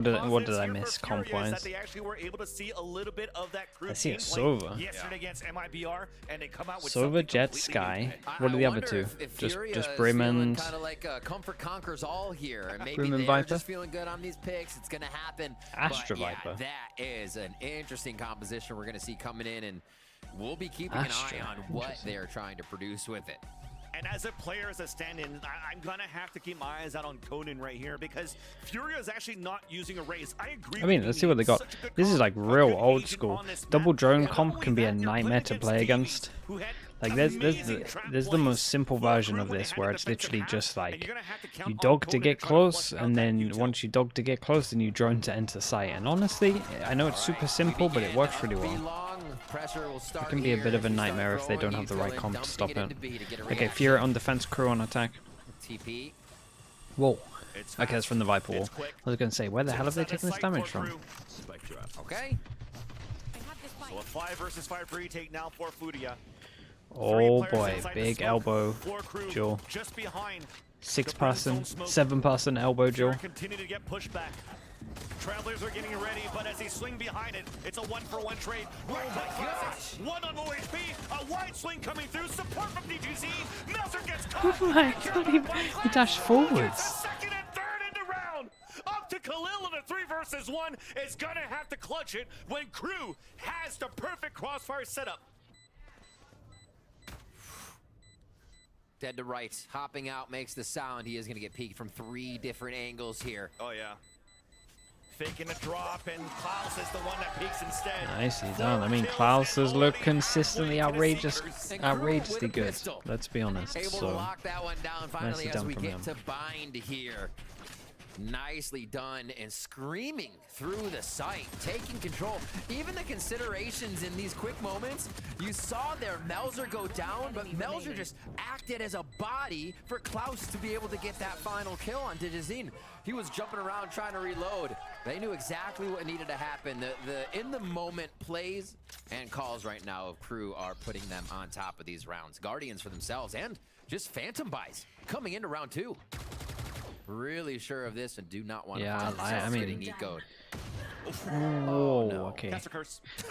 What did I miss comp-wise? I see a Sova. Sova, Jet, Sky. What are the other two? Just Brim and kind of like Comfort Conquers all here, and maybe Brim and they're Viper? just feeling good on these picks. It's gonna happen. Astra But, yeah, Viper. that is an interesting composition we're gonna see coming in, and we'll be keeping Astra. an eye on what they're trying to produce with it. And as a player, as a stand-in, I'm gonna have to keep my eyes out on Conan right here because Furia is actually not using a raise. I agree. I mean, let's see what they got. This is like real old school. Double drone comp can be a nightmare to play against. Like there's the most simple version of this where it's literally just like you dog to get close, and then once you dog to get close, then you drone to enter sight. And honestly, I know it's super simple, but it works really well. It can be a bit of a nightmare if they don't have the right comp to stop it. Okay, Furia on defense, Crew on attack. Whoa. Okay, that's from the Viper wall. I was going to say, where the hell have they taken this damage from? Okay. So a 5 versus 5 retake now for FURIA. Oh boy, big elbow duel. 6-person, 7-person elbow duel. Continue to get pushed back. Travelers are getting ready, but as they swing behind it, it's a 1-for-1 trade. Oh my gosh! 1 on low HP, a wide swing coming through, support from DGZ. Melzer gets caught. Oh my god, he dashed forwards. Second and third in the round. Up to Khalil in a 3 versus 1 is gonna have to clutch it when KRU has the perfect crossfire setup. Dead to right, hopping out makes the sound. He is going to get peeked from 3 different angles here. Oh yeah. Faking a drop, and Klaus is the one that peeks instead. Nicely done. I mean, Klaus has looked consistently outrageously good. Let's be honest. Able to So lock that one down finally nicely as done we from get him. to bind here. Nicely done, and screaming through the site, taking control. Even the considerations in these quick moments, you saw there Melzer go down, but Melzer just acted as a body for Klaus to be able to get that final kill on Digizine. He was jumping around trying to reload. They knew exactly what needed to happen. The in the moment plays and calls right now of KRU are putting them on top of these rounds. Guardians for themselves, and just Phantom buys coming into round 2. Really sure of this and do not want to I mean, getting ecoed. Oh, okay. I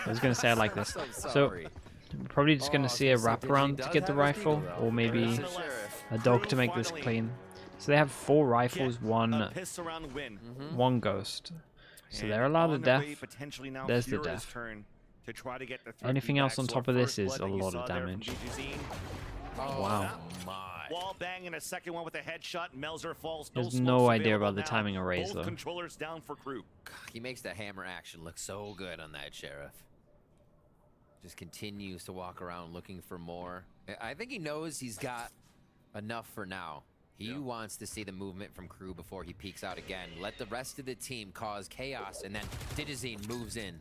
was gonna say I like this. So we're probably just gonna see a wraparound to get the rifle, or maybe a dog to make this clean. So they have 4 rifles, one ghost. So they're allowed a death. There's the death. Anything else on top of this is a lot of damage. Wow. Wall bang and a second one with a headshot. Melzer falls. There's no idea about the timing of Raze though. Controllers down for KRU. He makes the hammer action look so good on that Sheriff. Just continues to walk around looking for more. I think he knows he's got enough for now. He wants to see the movement from KRU before he peeks out again. Let the rest of the team cause chaos, and then Digizine moves in.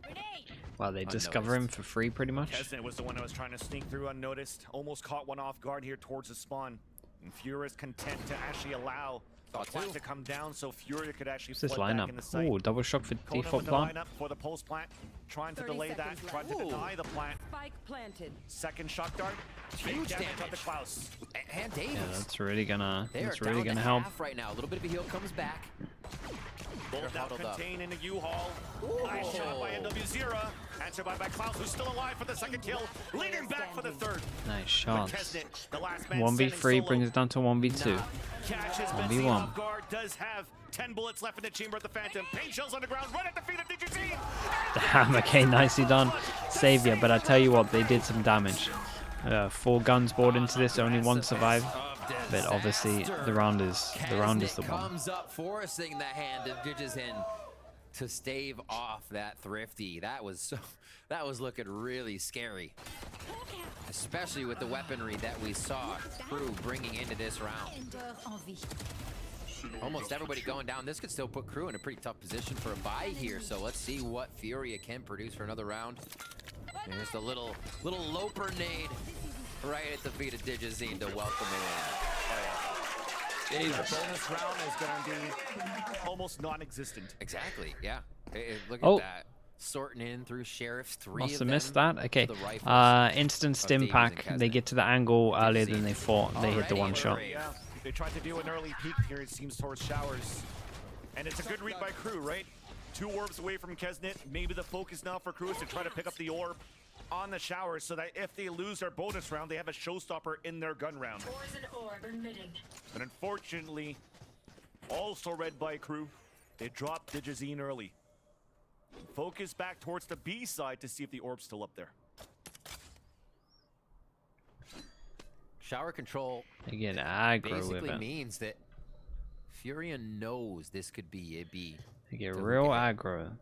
Wow, they discover him for free pretty much. Kesnet was the one that was trying to sneak through unnoticed. Almost caught one off guard here towards the spawn. And Furia is content to actually allow the plant to come down so Furia could actually What's this flood back lineup? in the site. Oh, double shock for Conan default with the plant. lineup for the pulse plant, trying to delay that, trying to deny the plant. Spike planted. Second shock dart, Huge damage on the Klaus. And Davis. Yeah, that's really gonna They're help. half right now. A little bit of a heal comes back. Both now contained in the U-Haul. Nice shot by NW0. Answered by Klaus, who's still alive for the second kill. Leading back for the third. Nice shots. Kesnet, the last man 1v3 brings it down to 1v2. Catches 1v1. off guard, does have 10 bullets left in the chamber of the Phantom. Pain shells on the ground, right at the feet of DGZ. Damn, okay, nicely done, Savior. But I tell you what, they did some damage. 4 guns bored into this, only 1 survived. But obviously, the round is the one. Comes up, forcing the hand of Digizine to stave off that Thrifty. That was looking really scary, especially with the weaponry that we saw KRU bringing into this round. Almost everybody going down. This could still put KRU in a pretty tough position for a bye here. So let's see what Furia can produce for another round. And just a little loper nade right at the feet of Digizine to welcome him in. The bonus round is going to be almost non-existent. Exactly, yeah. Look at that. Sorting in through Sheriff's 3 Must of have missed them that. Okay. to the rifles Instant of stim Davies pack. and They Kesnet. get to the angle earlier than they thought. They hit the Alrighty. one shot. Yeah, they tried to do an early peek here, it seems, towards showers. And it's a good read by KRU, right? 2 orbs away from Kesnet. Maybe the focus now for KRU is to try to pick up the orb on the shower so that if they lose their bonus round, they have a showstopper in their gun round. But unfortunately, also read by KRU, they dropped Digizine early. Focus back towards the B side to see if the orb's still up there. Shower control They get aggro with basically it. means that FURIA knows this could be a B. They get to real look at. aggro. think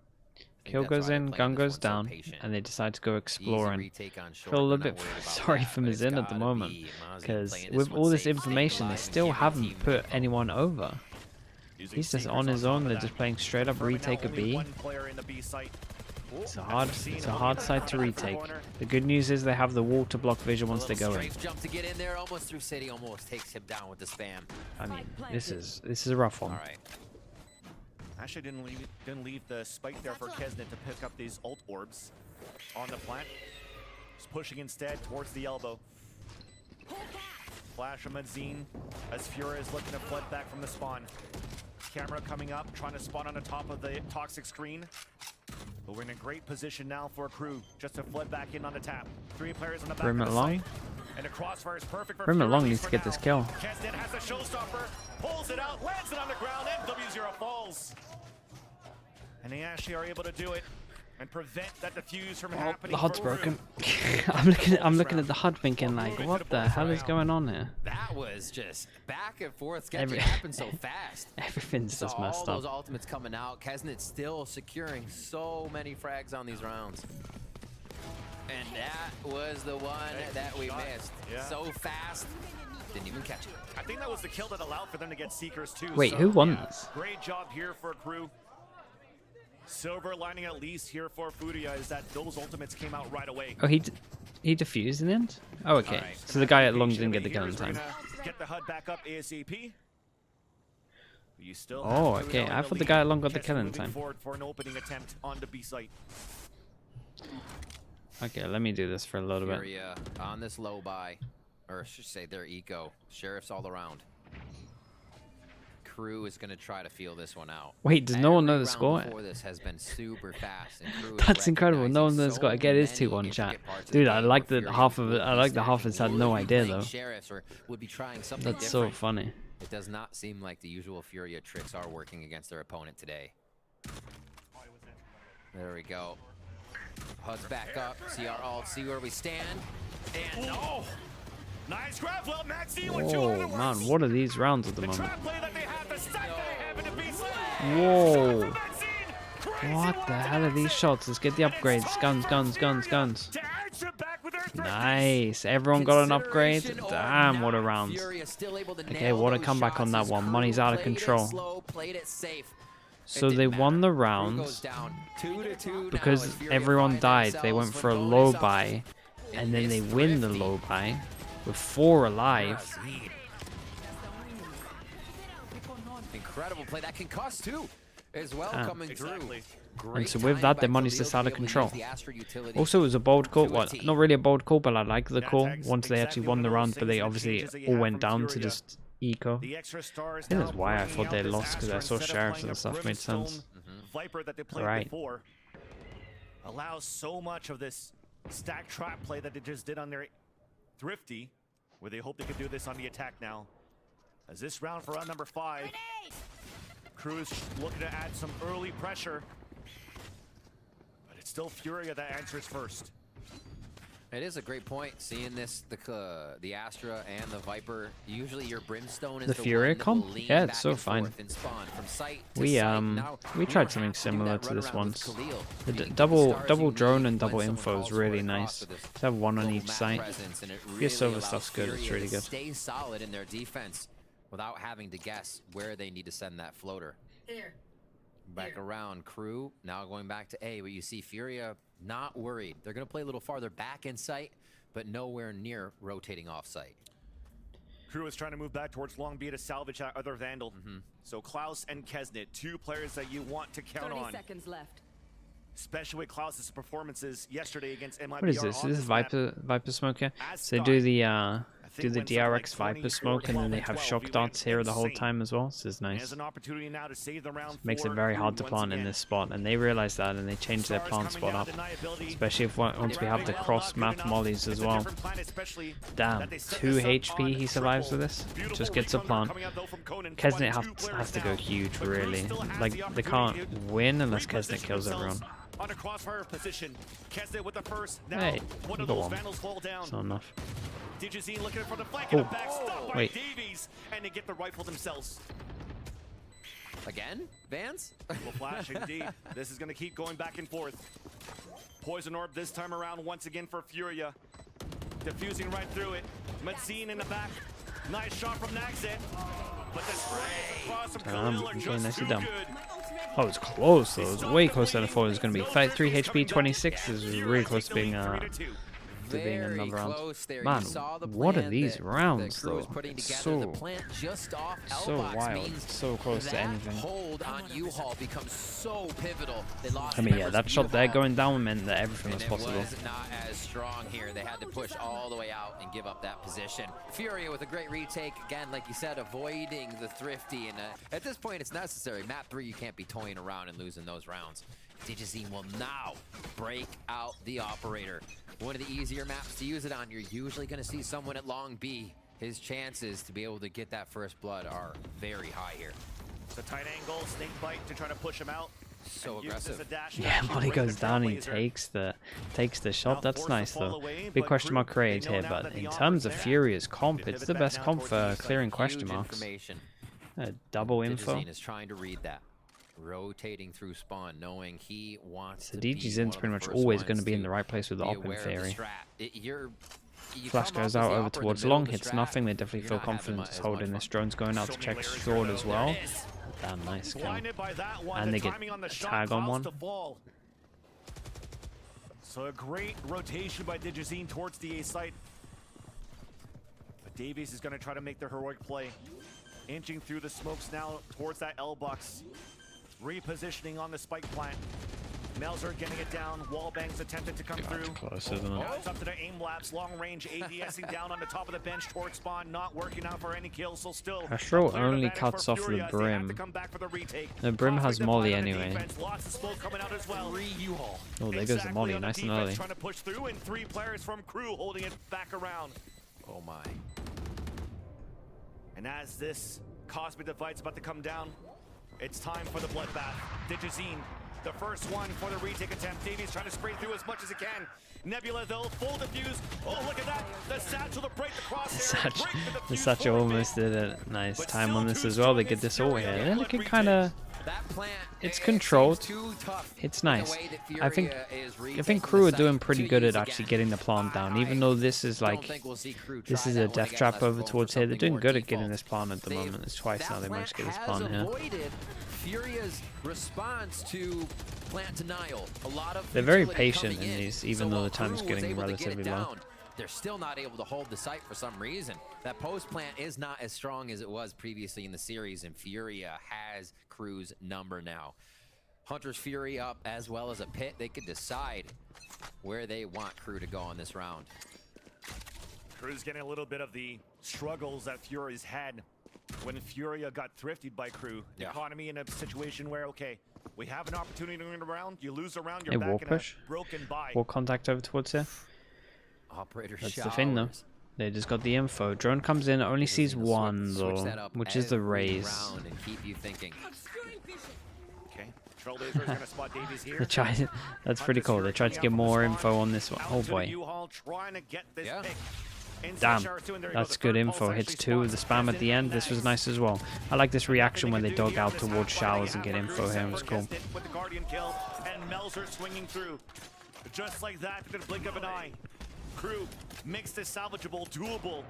Kill that's goes why they're in, playing gun this goes one so down, patient. and they decide to go Easy exploring. retake on short, Feel a little they're bit not worried about sorry that, for but it's Mazin at the gotta moment, be Mazin because playing with one all this safe, information, they stabilize, still and give haven't the team put control. anyone over. Using He's just Seekers on his top own. of They're that. just playing straight up Confirming retake now a only B. one player in the B site. It's a As hard, we've seen, it's a looking hard at side the to left retake. corner. The good news is they have the wall to block vision once they go in. Strafe jump to get in there, almost through city, almost takes him down with the spam. I mean, this is a rough one. All right. Actually didn't leave the spike there for Kesnet to pick up these ult orbs on the plant. Just pushing instead towards the elbow. Flash from Mazin as FURIA is looking to flood back from the spawn. Camera coming up, trying to spawn on the top of the toxic screen. But we're in a great position now for KRU just to flood back in on the tap. 3 players on the back Brim of it the long. site. And the crossfire is perfect for Brim it FURIA, long at needs least to for get this now. kill. Kesnet has a showstopper, pulls it out, lands it on the ground, and W0 falls. And they actually are able to do it and prevent that defuse from happening. The HUD's for broken. KRU. I'm looking at the HUD thinking like, what the hell is going on here? That was just back and forth. Sketchy Every- happened so fast. Everything's Saw just all messed those up. ultimates coming out. Kesnet still securing so many frags on these rounds. And that was the one that we missed. Yeah. So fast, didn't even catch it. I think that was the kill that allowed for them to get Seekers too. Wait, so, who won yeah, this? Great job here for KRU. Silver lining at least here for FURIA is that those ultimates came out right away. Oh, he defused in the end? Oh, okay. Alright, So the guy at long application didn't get the of kill in heroes, time. we're gonna Get the HUD back up ASAP. You still Oh, have KRU okay, now in I the thought the lead. guy at long got the Kesnet kill in moving time. forward for an opening attempt on the B site. Okay, let me do this for a little bit. FURIA on this low buy, or I should say their eco. Sheriffs all around. KRU is going to try to feel this one out. Wait, does no one know Every the round score? before this has been super fast, and KRU is That's incredible. No one recognizing knows the score. so Again, it's many 2-1 intricate chat. parts of Dude, the I game like where the FURIA half of would it. I be like the half stacking, has had would no be idea playing though. Sheriffs, or would be trying something That's so different. funny. It does not seem like the usual FURIA tricks are working against their opponent today. There we go. HUD's back up. See our ult. See where we stand. And Oh, nice grab. Well, Maxi with 2 Oh underworks. man, what are these rounds at the The moment? trap play that they have, the stack that they have in the B site. Whoa! Crazy What one the on hell are these shots? Let's get the upgrades. Guns, guns, guns, guns. To answer back with their threat. Nice. Everyone got an upgrade. consideration or Damn, what a not, round. FURIA still able to Okay, nail what a those comeback on shots that as one. KRU Money's out of played it control. slow, played it safe. So It they didn't won matter. the KRU rounds goes down 2-2 now because as FURIA everyone find died. They went themselves for a with low bonus options. buy, and then they It's win the thrifty. low buy with 4 alive. Incredible play. That can cost too, as well, Ah. coming Exactly. through. Great so with timing that, by their money's KRU just to out be of able to use control. the Astra utility. Also, it was a bold call. To a Well, T. not really a bold call, but I like the call. Natag's Once they actually exactly won one the of those round, but things they that obviously changes that you all have went from down to FURIA. just eco. The extra stars I think that's now why I bringing thought out they this lost, 'cause I Astra saw instead of Sheriffs playing and a stuff. Made Brimstone sense. Viper that they played Right. before. Allows so much of this stack trap play that they just did on their Thrifty, where they hope they could do this on the attack now. As this round for round number 5, KRU is looking to add some early pressure. But it's still FURIA that answers first. It is a great point seeing this, the Astra and the Viper. Usually your Brimstone is The the FURIA one that will comp? lean Yeah, it's back so and fine. forth and spawn from site to We site. Now, we we tried don't something have to do similar that to this runaround with once. Khalil. The You can double start double as you drone need and double when someone info is calls for really it across nice. with this To have one on global each map site. presence, and it Your really silver allows stuff's good, it's FURIA really to good. Stay solid in their defense without having to guess where they need to send that floater. Back around, KRU now going back to A, but you see FURIA not worried. They're going to play a little farther back in sight, but nowhere near rotating off site. KRU is trying to move back towards Long B to salvage that other Vandal. So Klaus and Kesnet, 2 players that you want to count 30 on. seconds left. Especially with Klaus's performances yesterday against MIBR. What is this? on Is this map. Viper Smoker? As So they do the do the DRX Viper smoke, and then they have shock darts here the whole time as well. This is nice. Makes it very hard to plant in this spot, and they realize that, and they change their plant spot up. Especially if once we have the cross map mollies as well. Damn, 2 HP he survives with this. Just gets a plant. Kesnet has to go huge, really. Like, they can't win unless Kesnet kills everyone. On a crossfire position, Kesnet with the first. Now, Hey, one you of got those one. vandals fall down. It's not enough. DJZ looking for the flank and Oh, a back stop by wait. Davies, and they get the rifle themselves. Again, Vance? Well, flash indeed. This is going to keep going back and forth. Poison orb this time around once again for Furia. Diffusing right through it. Mazzine in the back. Nice shot from Naxit. But the sprays across from Khalil are okay, just nicely too done. good. Oh, it's close though. It's way closer than I thought it was going to be. 3 HP, 26 is really close to being Very another round. close there. Man, You saw the what are plan these that rounds the crew was though? putting It's together. The so plant just off so L-box wild. means So close to that anything. hold on U-Haul becomes so pivotal. They lost I mean, yeah, members that of shot there U-Haul, going down meant that everything and was it possible. was not as strong here. They had to push all the way out and give up that position. Furia with a great retake. Again, like you said, avoiding the thrifty. And at this point, it's necessary. Map 3, you can't be toying around and losing those rounds. Digizine will now break out the operator. One of the easier maps to use it on. You're usually going to see someone at long B. His chances to be able to get that first blood are very high here. It's a tight angle, snake bite to try to push him out. So And uses aggressive. a dash Yeah, to when he break goes the down, he Trailblazer. takes the shot. That's forced to nice fall though. away, Big but question mark Crew, created they know here, now but that the in offer's terms of there. Furia's comp, They it's pivot the back best down comp towards for the east side. clearing Huge question marks. information. Double info. Digizine is trying to read that. Rotating through spawn, knowing he wants So to be DGZin's one of pretty the much first always ones going to be in to the right place with the be op in aware of the theory. strat. You Flash come goes up as out the over op in the towards middle of long, the hits strat, nothing. They definitely you're feel not having confident as holding much this. fun. Drone's going out So to many check lasers short though. as There well. it is. Damn, nice kill. Blinded by that one, And the they get timing on the a shot tag on clouds one. the fall. So a great rotation by Digizine towards the A site. But Davies is going to try to make the heroic play. Inching through the smokes now towards that L box. Repositioning on the spike plant. Melzer getting it down. Wallbangs attempted to come through. Close, isn't it? Now it's up to the aim labs, long range, ADSing down on the top of the bench towards spawn, not working out for any kills, so still. Astro a clear only advantage cuts for off the Furia as they have to brim. come back for the retake. The brim has Conflict molly applied on the anyway. defense, lots of smoke coming out as well. U-Haul. Oh, there goes the molly, on nice and defense, early. Trying to push through, and 3 players from Crew holding it back around. Oh my. And as this cosmic divide's about to come down, it's time for the bloodbath. Digizine, the first one for the retake attempt. Davies trying to spray through as much as he can. Nebula though, full defuse. Oh, look at that. The satchel to break the crosshair. The Satchel almost did a nice time on this as well. They get this all here. And then they can kind of... That plant, It's it controlled. seems too tough It's in the nice. way that I think Furia is I retaking think the Crew are site doing pretty to good use at actually again. getting the plant down, even though this is don't like think we'll see Crew this try is that a one death again trap unless over we're going towards for here. They're something doing more good at getting default. this plant at the moment. It's twice now they managed to get this That plant plant here. has avoided Furia's response to plant denial. A lot of They're very utility patient coming in in. these, even So though while the time's Crew was getting able to get it relatively low. down, they're still not able to hold the site for some reason. That post plant is not as strong as it was previously in the series, and Furia has Crew's number now. Hunter's Fury up as well as a pit. They could decide where they want Crew to go on this round. Crew's getting a little bit of the struggles that Furia's had when Furia got thrifted by Crew. The Yeah. economy in a situation where, okay, we have an opportunity to win a round, you lose a round, you're Hey, back wall in push. a broken bye. Wall contact over towards here. Operator That's the thing though. They just got the info. Drone comes in, only sees one though, which is the raise. And keep you thinking. Okay, Trailblazer's gonna spot Davies here. They tried. That's pretty cool. They tried to get more info on this one. Oh boy. U-Haul trying to get this Yeah. pick. Inside Damn, shower two, and there you go. that's The good third info. pulse Hits actually 2 with the spots spam at the Kesnet end. This was next. nice as well. I like this reaction when they Nothing dog out can do here. towards This half showers and fighting get after info here. It Crew was set cool. for Kesnet with the Guardian kill, and Melzer swinging through. Just like that, in the blink of an eye. Crew makes this salvageable, doable.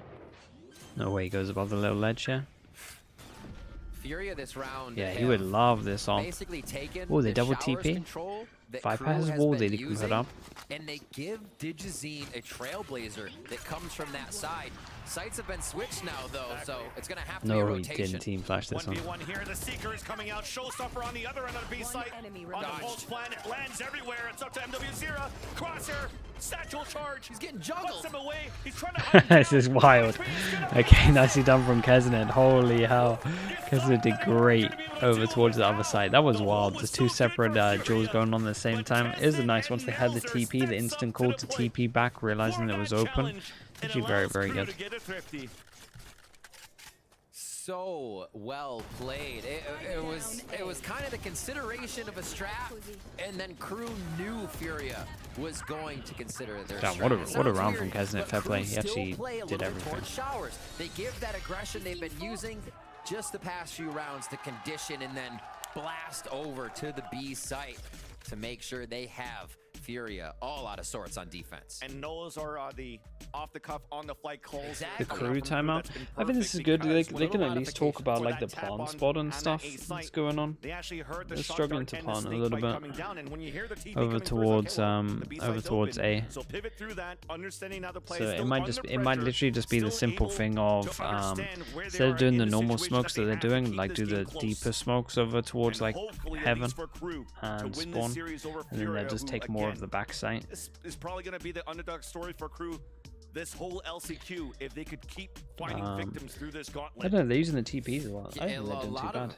No way he goes above the little ledge here. Furia this round. Yeah, he would love this on. Basically taken Oh, they the double showers TP. control that Viper Crew has has wall been that he can put using, up. and they give Digizine a Trailblazer that comes from that side. Sights have been switched now, though, so it's going to have to be a No, he rotation. didn't team flash this one. 1v1 here. The Seeker is coming out. Showstopper on the other end of the B site. On the pulse planet. Lands everywhere. It's up to MW0. Crosshair. Satchel charge. He's getting juggled. Puts him away. He's trying to hunt him This is down. wild. Okay, nicely done from Keznit. Holy hell. Keznit did great over towards the other side. That was wild. There's two separate duels going on at the same time. It was nice. Once they had the TP, the instant call to TP back, realizing it was open. Actually very, very good. So well played. It was kind of the consideration of a strat, and then KRU knew FURIA was going to consider their Damn, strat. what a round from Keznit. Fair play. He actually did everything. Towards showers. They give that aggression they've been using just the past few rounds to condition and then blast over to the B site to make sure they have FURIA all out of sorts on defense. And those are the off-the-cuff, on-the-fly calls. The KRU timeout. I think this is good. They can at least talk about like the plant spot and stuff that's going on. They actually heard the They're struggling to plant a little bit over towards towards A. So pivot through that, understanding how the play So is it still might under just pressure, literally just be the still simple able thing of to understand where they instead of are doing in the the normal situation smokes that that they they're have to doing, like keep do this the deal close. deeper smokes over towards And like hopefully, at heaven least for KRU, and to win this spawn, series over and then FURIA, they'll just who, take more of again, the backside. This is probably going to be the underdog story for KRU. This whole LCQ, if they could keep finding victims through this I gauntlet. don't know, they're using the TPs a lot. I Yeah, think they're doing too bad.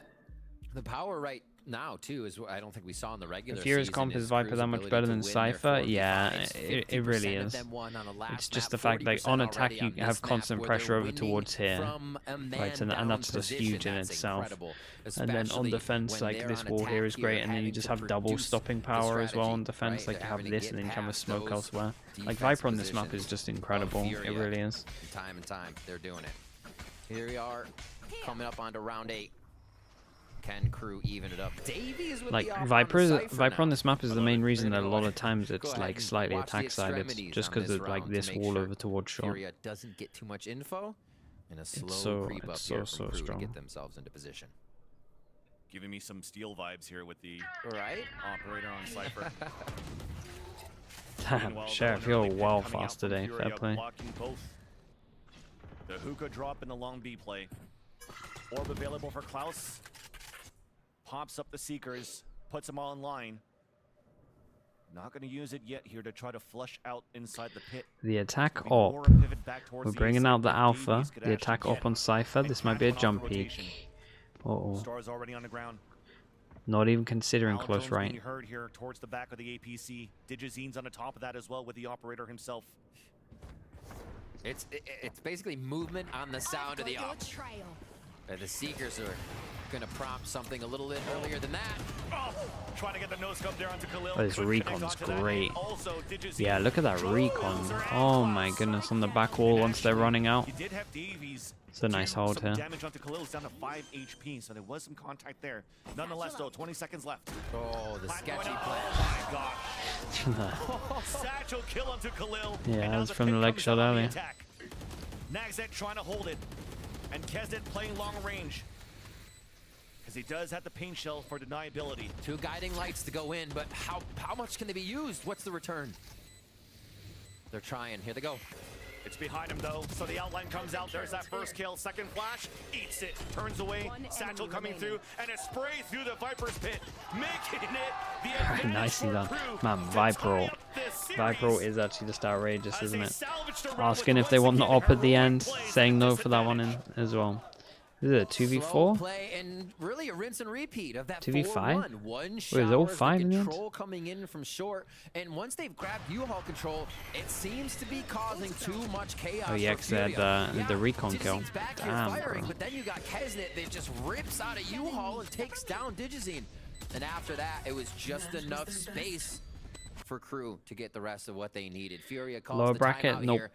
The power right now too is I don't think we saw in the regular If Furia's season comp is Viper KRU's that much ability better to than win their Cypher, 4v5s, yeah, it really 50% of is. them won on a last It's just map, the fact like 40% on attack already you on have this map constant where pressure they're over winning towards here, from a right, and man-down that's just position. huge in That's itself. incredible, And then on especially defense, when like they're this on wall here attack is great, and then you having just to have double produce stopping the power as well on strategy, defense. right? Like you They're have having to this, get and then you can have a past smoke those elsewhere. Like defense Viper on this map is positions just of incredible. It FURIA. really is. Time and time, they're doing it. Here we are, coming up onto round 8. Can KRU even it up? Davies with Like the offer Viper on now. this map is the main reason that a lot of times Go it's ahead like and slightly watch the attack sided, extremities just on because of like round to this make wall sure over towards short. FURIA doesn't get too much info and a slow so- creep up it's here so from KRU strong. to get themselves into position. Giving me some steel vibes here with the Right? operator on Cypher. Damn, Meanwhile, Sheriff, though, an you're early well pick coming out fast from today. Fair FURIA, play. blocking both. The hookah drop and the long B play. Orb available for Klaus. Pops up the Seekers, puts them all in line. Not going to use it yet here to try to flush out inside the pit. The attack Maybe more op. a pivot back towards We're the bringing east out the if alpha. Davies could The attack actually op get on Cypher. and This might crack be a one off jump the peek. rotation. Uh-oh. Star's already on the ground. Not even considering Alatone's close right. being heard here towards the back of the APC. Digizine's on the top of that as well with the operator himself. It's basically movement on the sound of the op. The Seekers are going to prompt something a little bit earlier than that. Oh, trying to get the no scope there onto Khalil. Oh, this Couldn't recon's connect onto that. great. Also, Digizine Yeah, look at that drove recon. Loser and Oh Klaus. my goodness, on the back wall And once they're actually, running out. He did have Davies It's a nice do hold some here. damage onto Khalil's down to 5 HP, so there was some contact there. Nonetheless, though, 20 seconds left. Oh, the sketchy Oh plan. my gosh. Satchel kill onto Khalil. Yeah, and that now was the from pick the leg comes shot out on the earlier. attack. Nagzet trying to hold it. And Keznit playing long range. Because he does have the paint shell for deniability. 2 guiding lights to go in, but how much can they be used? What's the return? They're trying. Here they go. It's behind him though, so the outline comes out. There's that first kill, second flash, eats it, turns away. Satchel coming through, and a spray through the Viper's pit, making it the advantage Nicely for done. KRU Man, to Viper tie ult. up this Viper series ult is actually just outrageous, as isn't they it? salvaged a run Asking with if they want the once op at the again end, heroic plays saying at no for that one disadvantage. as well. Is it a Slow 2v4? play and really a rinse and repeat of that 2v5? 4-1. One Wait, is it all shower, five in the end? control coming in from short, and once they've grabbed U-Haul control, it seems to be causing too much chaos. Oh, yeah, for 'cause they had, FURIA. the recon Digizine's kill. back here Damn, firing, bro. but then you got Keznit that just rips out of U-Haul and takes down Digizine. And after that, it was just enough space for KRU to get the rest of what they needed. FURIA calls Lower the bracket? timeout Nope. here.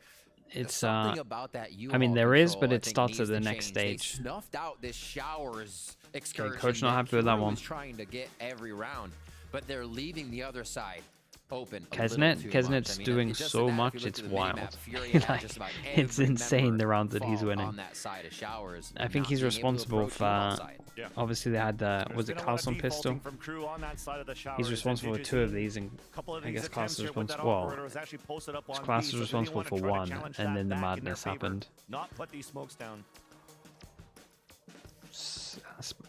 It's Something about that I mean, U-Haul there is, control, but I it think, starts at needs the to next change. stage. They snuffed out this showers excursion. coach not that happy with that KRU one. was trying to get every round, but they're leaving the other side open. Kesnet's doing so much, it's wild. Like, it's insane the rounds that he's winning. I think he's responsible for. Obviously, they had the was it Castle and Pistol? He's responsible for 2 of these, and I guess Class is responsible. Well, Class is responsible for 1, and then the madness happened.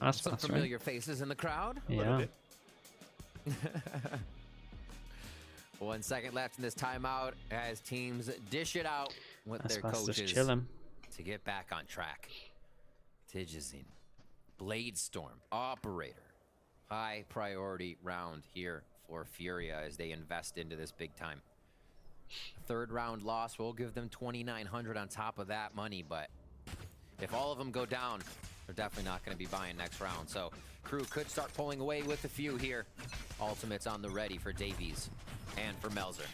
That's Some familiar faces in the crowd. Yeah. 1 second left in this timeout as teams dish it out with their coaches to get back on track. Digizine, Bladestorm, Operator. High priority round here for Furia as they invest into this big time. 3rd round loss will give them 2,900 on top of that money, but if all of them go down, they're definitely not going to be buying next round. So KRU could start pulling away with a few here. Ultimates on the ready for Davies and for Melzer.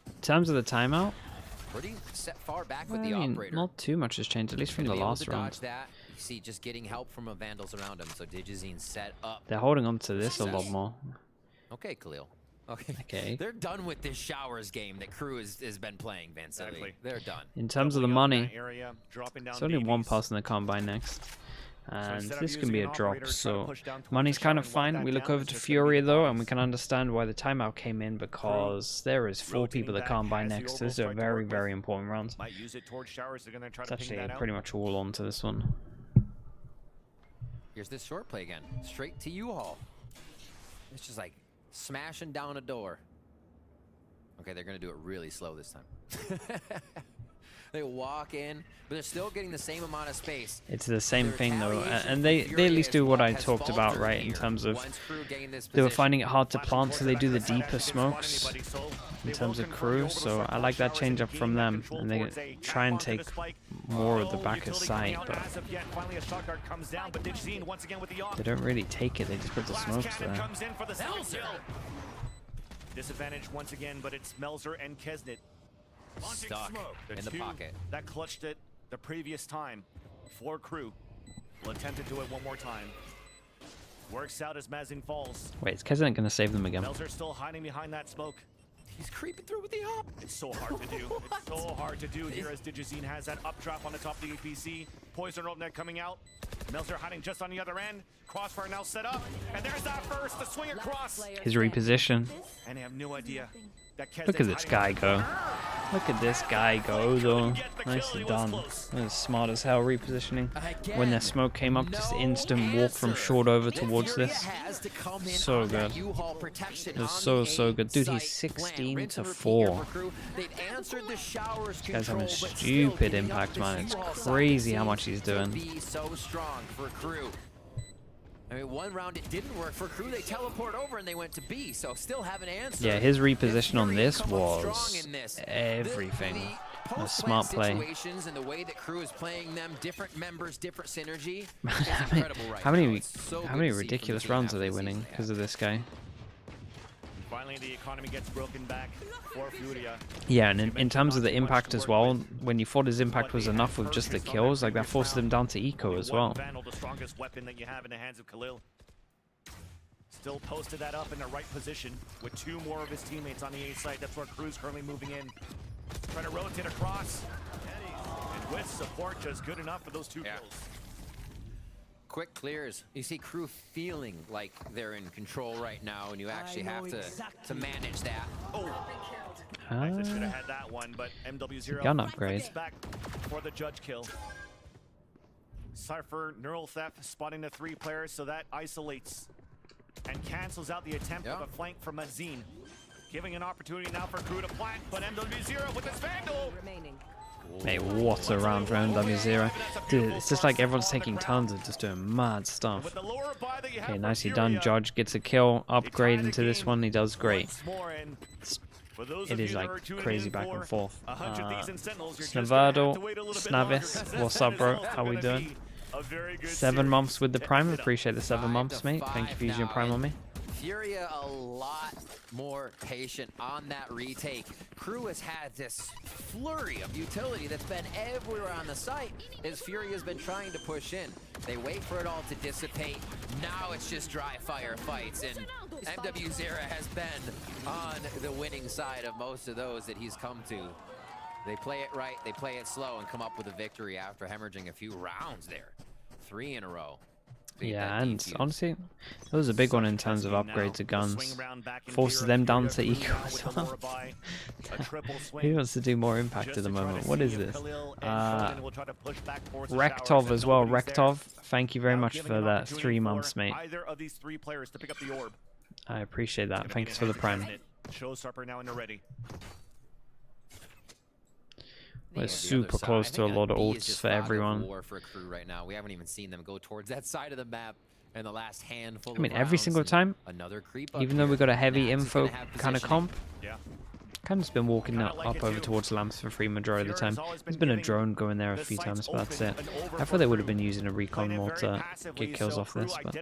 In terms of the timeout, Pretty set far back with the Operator. Not too much has changed, at least from the last round. That. You see, just getting help from Vandals around him. So Digizine set up. They're holding on to this a lot more. Okay, Khalil. Okay. They're done with this showers game that KRU has been playing, Vance. Exactly. They're done. In terms of the money, there's only one person that can't buy next. And this can be a drop, so money's kind of fine. We look over to Furia though, and we can understand why the timeout came in, because there is 4 people that can't buy next. This is a very, very important round. It's actually pretty much all on to this one. Here's this short play again. Straight to U-Haul. It's just like smashing down a door. Okay, they're going to do it really slow this time. They walk in, but they're still getting the same amount of space. It's the same thing though, and they at least do what I talked about, right, in terms of they were finding it hard to plant, so they do the deeper smokes in terms of KRU. So I like that change up from them, and they try and take more of the back of sight, but they don't really take it. They just put the smokes there. Disadvantage once again, but it's Melzer and Kesnet. Stuck in the pocket. That clutched it the previous time for KRU. Will attempt to do it one more time. Works out as Mazin falls. Wait, is Kesnet going to save them again? Melzer still hiding behind that smoke. He's creeping through with the up. It's so hard to do. It's so hard to do here as Digizine has that up drop on the top of the APC. Poison rope net coming out. Melzer hiding just on the other end. Crossfire now set up. And there's that first, the swing across. His reposition. And I have no idea. Look at this guy go. Look at this guy go, though. Nicely done. That was smart as hell repositioning. When their smoke came up, just instant walk from short over towards this. So good. It was so good. Dude, he's 16-4. This guy's having stupid impact, man. It's crazy how much he's doing. I mean, one round it didn't work for KRU. They teleport over and they went to B, so still have an answer. Yeah, his reposition on this was everything. A smart play. And the way that KRU is playing them, different members, different synergy. Incredible right how many ridiculous rounds are they winning because of this guy? Finally, the economy gets broken back for Furia. Yeah, and in terms of the impact as well, when you thought his impact was enough with just the kills, like that forced him down to eco as well. The strongest weapon that you have in the hands of Khalil. Still posted that up in the right position with 2 more of his teammates on the A site. That's where KRU's currently moving in. Trying to rotate across. And with support, just good enough for those 2 kills. Quick clears. You see KRU feeling like they're in control right now, and you actually have to manage that. Oh, I should have had that one, but MW0 gun upgrade back for the judge kill. Cypher, Neural Theft spotting the 3 players, so that isolates and cancels out the attempt of a flank from Mazin, giving an opportunity now for KRU to plant, but MW0 with his Vandal. Mate, what a round for MW0. Dude, it's just like everyone's taking tons and just doing mad stuff. Okay, nicely done. Judge gets a kill. Upgrade into this one. He does great. It is like crazy back and forth. Snavado, Snavis, what's up, bro? How we doing? 7 months with the Prime. Appreciate the 7 months, mate. Thank you for using your Prime on me. FURIA a lot more patient on that retake. KRU has had this flurry of utility that's been everywhere on the site as FURIA's been trying to push in. They wait for it all to dissipate. Now it's just dry fire fights, and MW0 has been on the winning side of most of those that he's come to. They play it right, they play it slow, and come up with a victory after hemorrhaging a few rounds there. 3 in a row. Yeah, and honestly, that was a big one in terms of upgrades of guns. Forces them down to eco as well. Who wants to do more impact at the moment? What is this? Rektov as well. Rektov, thank you very much for that 3 months, mate. I appreciate that. Thanks for the prime. Showstopper now in the ready. We're super close to a lot of ults for everyone. For KRU right now. We haven't even seen them go towards that side of the map in the last handful. I mean, every single time, even though we got a heavy info kind of comp, kind of just been walking up over towards lamps for free majority of the time. There's been a drone going there a few times, but that's it. I thought they would have been using a recon more to get kills off this, but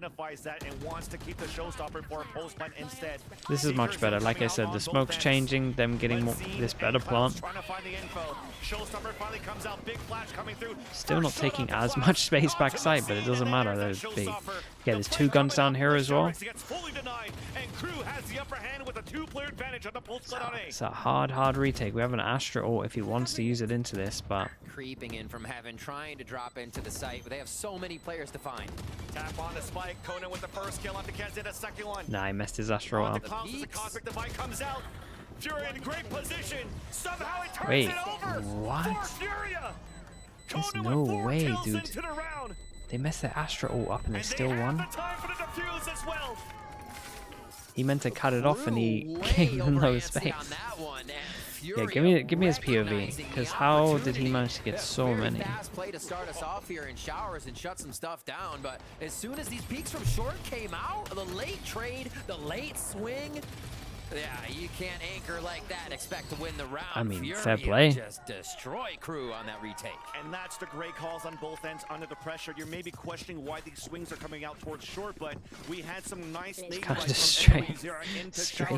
this is much better. Like I said, the smoke's changing, them getting more, this better plant. Still not taking as much space backside, but it doesn't matter. They're big. Yeah, there's 2 guns down here as well. It's a hard retake. We have an Astra ult if he wants to use it into this, but creeping in from heaven, trying to drop into the site, but they have so many players to find. Tap on the spike. Conan with the first kill onto Kez, a second one. Nah, he messed his Astra ult up. FURIA in great position. Somehow it turns Wait, it over. what? There's no way, dude. They messed their Astra ult up and they still won. He meant to cut it off and he gave them no space. Yeah, give me his POV, because how did he manage to get so many? Fast play to start us off here in showers and shut some stuff down, but as soon as these peaks from short came out, the late trade, the late swing, yeah, you can't anchor like that and expect to win the round. I mean, FURIA fair play. Just destroy KRU on that retake. And that's the great calls on both ends under the pressure. You're maybe questioning why these swings are coming out towards short, but we had some nice kind of just straight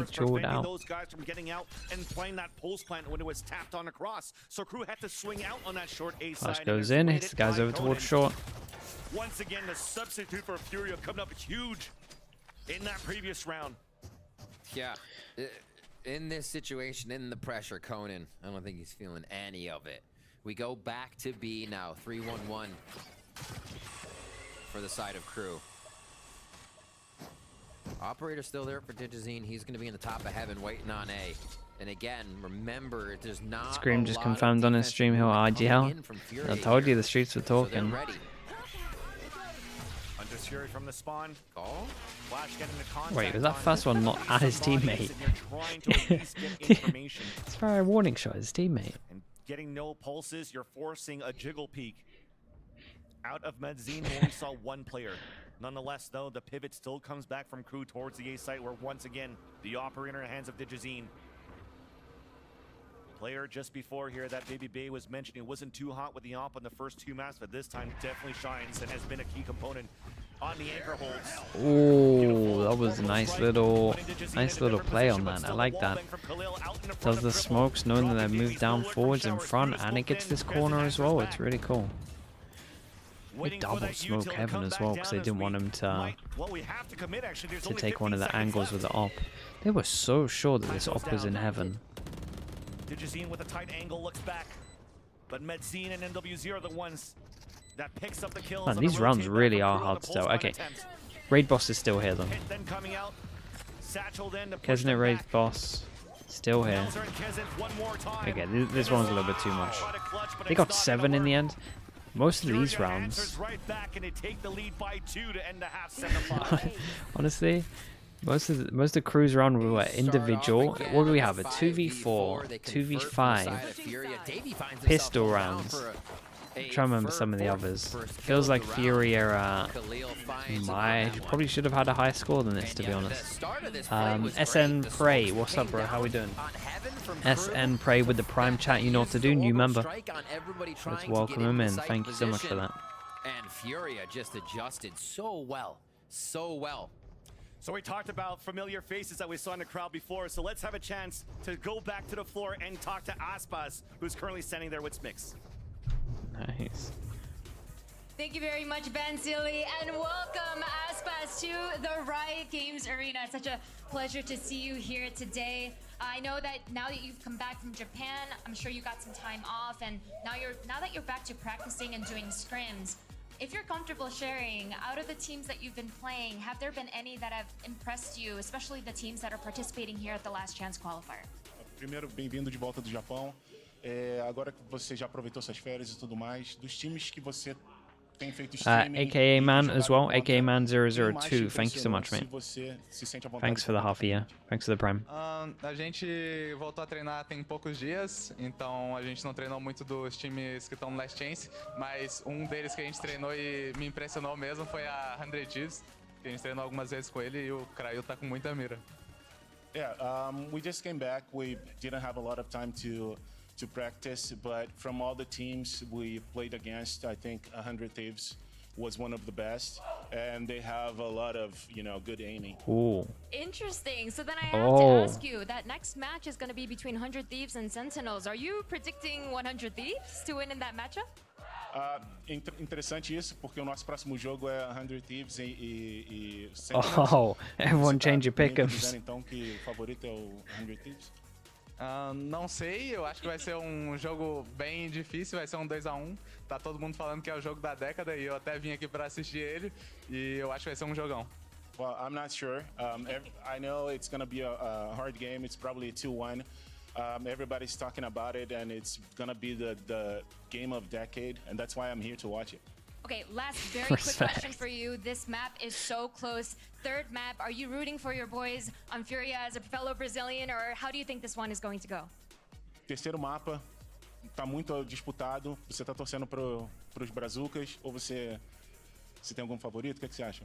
jawed out. Those guys from getting out and playing that pulse plant when it was tapped on across. So KRU had to swing out on that short A side. Flash goes in, hits the guys over towards short. Once again, the substitute for FURIA coming up huge in that previous round. Yeah, in this situation, in the pressure, Conan, I don't think he's feeling any of it. We go back to B now, 3-1-1 for the side of KRU. Operator still there for Digizine. He's going to be in the top of heaven waiting on A. And again, remember, there's not Scream just confirmed on his stream he'll IGL. I told you the streets were talking. FURIA from the spawn. Wait, was that first one not at his teammate? It's for a warning shot, his teammate. And getting no pulses, you're forcing a jiggle peek. Out of Medzine, we only saw 1 player. Nonetheless, though, the pivot still comes back from KRU towards the A site, where once again, the operator in the hands of Digizine. Player just before here that Baby Bay was mentioning, it wasn't too hot with the op on the first 2 maps, but this time definitely shines and has been a key component on the anchor holds. Oh, that was a nice little play on that. I like that. Does the smokes knowing that they move down forwards in front, and it gets this corner as well. It's really cool. They double smoke heaven as well because they didn't want him to take one of the angles with the op. They were so sure that this op was in heaven. Digizine with a tight angle looks back, but Medzine and MW0 are the ones that picks up the kills. Man, these rounds really are hard to tell. Okay, Raid Boss is still here though. Kesnet Raid Boss still here. Okay, this one's a little bit too much. They got 7 in the end. Most of these rounds, honestly, most of KRU's round we were individual. What do we have? A 2v4, 2v5 pistol rounds. I'm trying to remember some of the others. Feels like FURIA probably should have had a higher score than this, to be honest. SN Prey, what's up, bro? How we doing? SN Prey with the prime chat, you know what to do, new member. Let's welcome him in. Thank you so much for that. And FURIA just adjusted so well, so well. So we talked about familiar faces that we saw in the crowd before, so let's have a chance to go back to the floor and talk to Aspas, who's currently standing there with Smix. Nice. Thank you very much, Ben Sealy, and welcome Aspas to the Riot Games Arena. It's such a pleasure to see you here today. I know that now that you've come back from Japan, I'm sure you got some time off, and now that you're back to practicing and doing scrims, if you're comfortable sharing, out of the teams that you've been playing, have there been any that have impressed you, especially the teams that are participating here at the Last Chance Qualifier? Primeiro, bem-vindo de volta do Japão. Agora que você já aproveitou suas férias e tudo mais, dos times que você tem feito streaming, AKA Man as well, AKA Man 002. Thank you so much, mate. Thanks for the half a year. Thanks for the prime. A gente voltou a treinar tem poucos dias, então a gente não treinou muito dos times que estão no Last Chance, mas um deles que a gente treinou e me impressionou mesmo foi a 100 Thieves, que a gente treinou algumas vezes com ele e o KRU tá com muita mira. Yeah, we just came back. We didn't have a lot of time to practice, but from all the teams we played against, I think 100 Thieves was one of the best, and they have a lot of, good aiming. Ooh. Interesting. So then I have to ask you, that next match is going to be between 100 Thieves and Sentinels. Are you predicting 100 Thieves to win in that matchup? Interessante isso, porque o nosso próximo jogo é 100 Thieves e Sentinels. Oh, everyone change your pick'ems. Então que o favorito é o 100 Thieves? Não sei, eu acho que vai ser um jogo bem difícil, vai ser um 2-1. Tá todo mundo falando que é o jogo da década e eu até vim aqui para assistir ele e eu acho que vai ser um jogão. Well, I'm not sure. I know it's going to be a hard game. It's probably a 2-1. Everybody's talking about it, and it's going to be the game of decade, and that's why I'm here to watch it. Okay, last very quick question for you. This map is so close. Third map, are you rooting for your boys on FURIA as a fellow Brazilian, or how do you think this one is going to go? Terceiro mapa, tá muito disputado. Você tá torcendo pros Brazucas ou você tem algum favorito? O que você acha?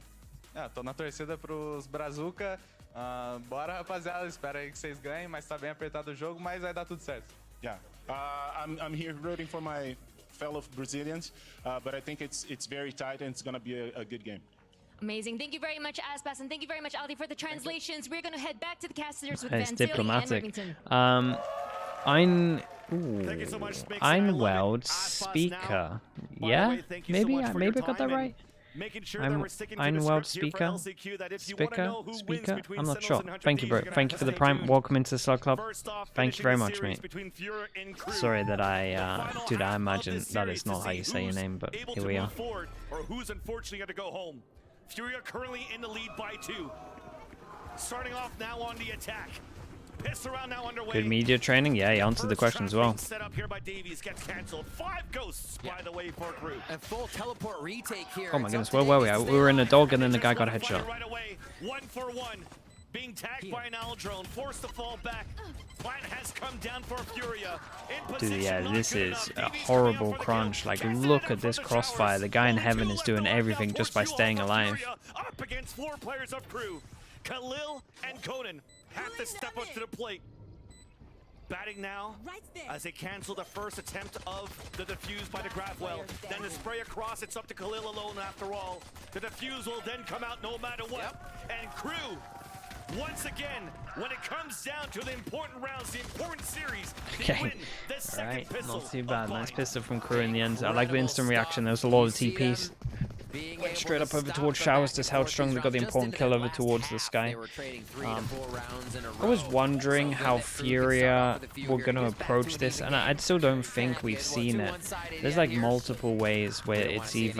Tô na torcida pros Brazuca. Bora, rapaziada, espero aí que vocês ganhem, mas tá bem apertado o jogo, mas vai dar tudo certo. Yeah, I'm here rooting for my fellow Brazilians, but I think it's very tight and it's going to be a good game. Amazing. Thank you very much, Aspas, and thank you very much, Aldi, for the translations. We're going to head back to the casters with It's Van Zilli diplomatic. and Remington. Ein Weld speaker. Yeah, maybe I got that right. Making sure that we're sticking to Ein the Weld script here for LCQ, that if you want to know who wins between I'm not Sentinels sure. and 100 Thank you, bro. Thieves, you're Thank gonna you for the have to prime. stay Welcome into the Slug Club. First off, Thank you finishing very the much, series mate. between FURIA and KRU. Sorry that I, The dude, I final imagine half of that this is not series how to you see say your who's name, but able here to we move are. forward, or who's unfortunately going to go home. FURIA currently in the lead by 2. Starting off now on the attack. Piss around now underway. Good media training. Yeah, he answered the question as well. Set up here by Davies gets canceled. 5 ghosts, by the way, for KRU. And full teleport retake here. Oh my It's goodness, up where to were we? Davies to We were in a stay dog alive. and then the guy got a Just wanna headshot. fight it right away. 1 for 1. Being tagged by an owl drone, forced to fall back. Plant has come down for FURIA. In position, Dude, yeah, not this good is enough. a Davies horrible coming out for the crunch. kill. Like, Gets it look out at this from the crossfire. towers. The guy in Only heaven 2 is left doing on the everything left. just by 4-2 staying off of alive. FURIA, up against 4 players of KRU. Khalil and Conan have to step up to the plate. Batting now as they cancel the first attempt of the defuse by the Grabwell. Then the spray across, it's up to Khalil alone after all. The defuse will then come out no matter what. And KRU, once again, when it comes down to the important rounds, the important series, they Okay. win the second Alright, pistol. not too bad. of Nice mine. pistol from KRU in the end. I like the instant reaction. There was a lot of TPs. Went straight up over towards Showers, just held strong. They got the important kill over towards the sky. I was wondering how FURIA were going to approach this, and I still don't think we've seen it. There's like multiple ways where it's either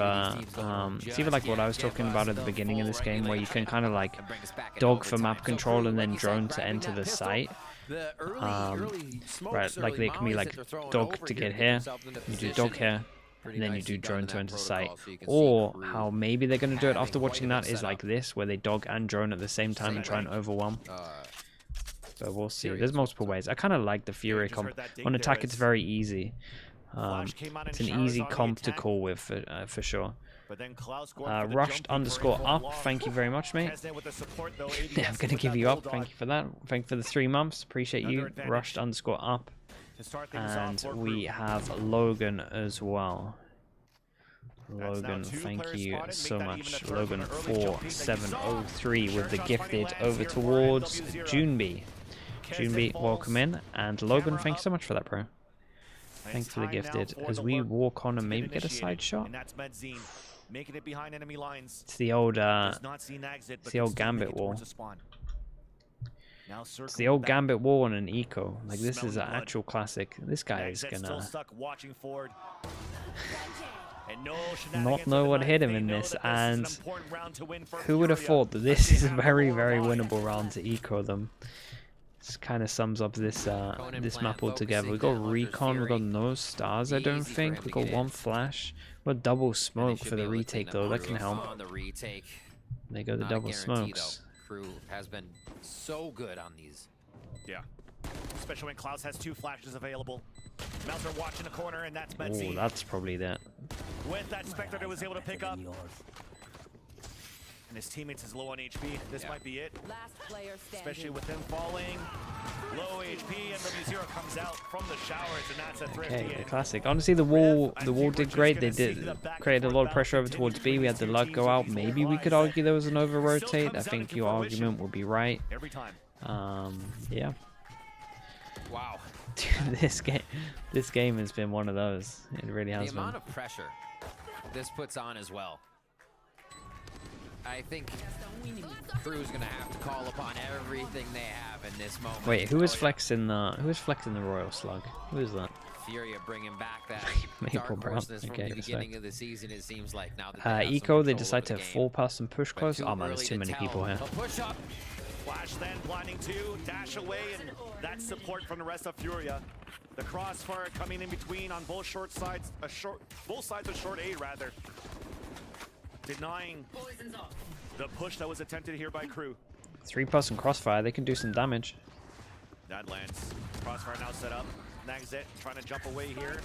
like what I was talking about at the beginning of this game, where you can kind of like dog for map control and then drone to enter the site. Right, like they can be like dog to get here, you do dog here, and then you do drone to enter site. Or how maybe they're going to do it after watching that is like this, where they dog and drone at the same time and try and overwhelm. But we'll see. There's multiple ways. I kind of like the FURIA comp. On attack, it's very easy. It's an easy comp to call with for sure. Rushed underscore up. Thank you very much, mate. Yeah, I'm gonna give you up. Thank you for that. Thank you for the 3 months. Appreciate you. Rushed underscore up. And we have Logan as well. Logan, thank you so much. Logan 4703 with the gifted over towards Junbi. Junbi, welcome in. And Logan, thank you so much for that, bro. Thanks for the gifted. As we walk on and maybe get a side shot. Making it behind enemy lines. It's the old Gambit wall. It's the old Gambit wall on an eco. Like, this is an actual classic. This guy is gonna not know what hit him in this, and who would have thought that this is a very, very winnable round to eco them. This kind of sums up this this map altogether. We got recon, we got no stars, I don't think. We got one flash. We got double smoke for the retake though, that can help. They go the double smokes. KRU has been so good on these. Yeah. Especially when Klaus has 2 flashes available. Melzer watching the corner, and that's Benzine. Oh, that's probably that. With that Spectre that was able to pick up. And his teammates is low on HP. This might be it. Last player Especially with him falling. Low HP, MW0 comes out from the showers, and that's a thrifty. Okay, the classic. Honestly, the wall did great. They did create a lot of pressure over towards B. We had the luck go out. Maybe we could argue there was an over rotate. I think your argument would be right. Every time. Yeah. Wow. Dude, this game has been one of those. It really has The been. amount of pressure this puts on as well. I think KRU's gonna have to call upon everything they have in this moment. Wait, who is flexing the Royal Slug? Who is that? FURIA bringing back that Maple Brown. from Okay, the beginning respect. of the season. It seems like now that Eco, they decide to full pass and push close. Oh man, there's too many people here. Push up. Flash then, blinding 2, dash away, and that's support from the rest of FURIA. The crossfire coming in between on both sides of short A rather. Denying the push that was attempted here by KRU. 3+ and crossfire, they can do some damage. That lands. Crossfire now set up. Nags it, trying to jump away here.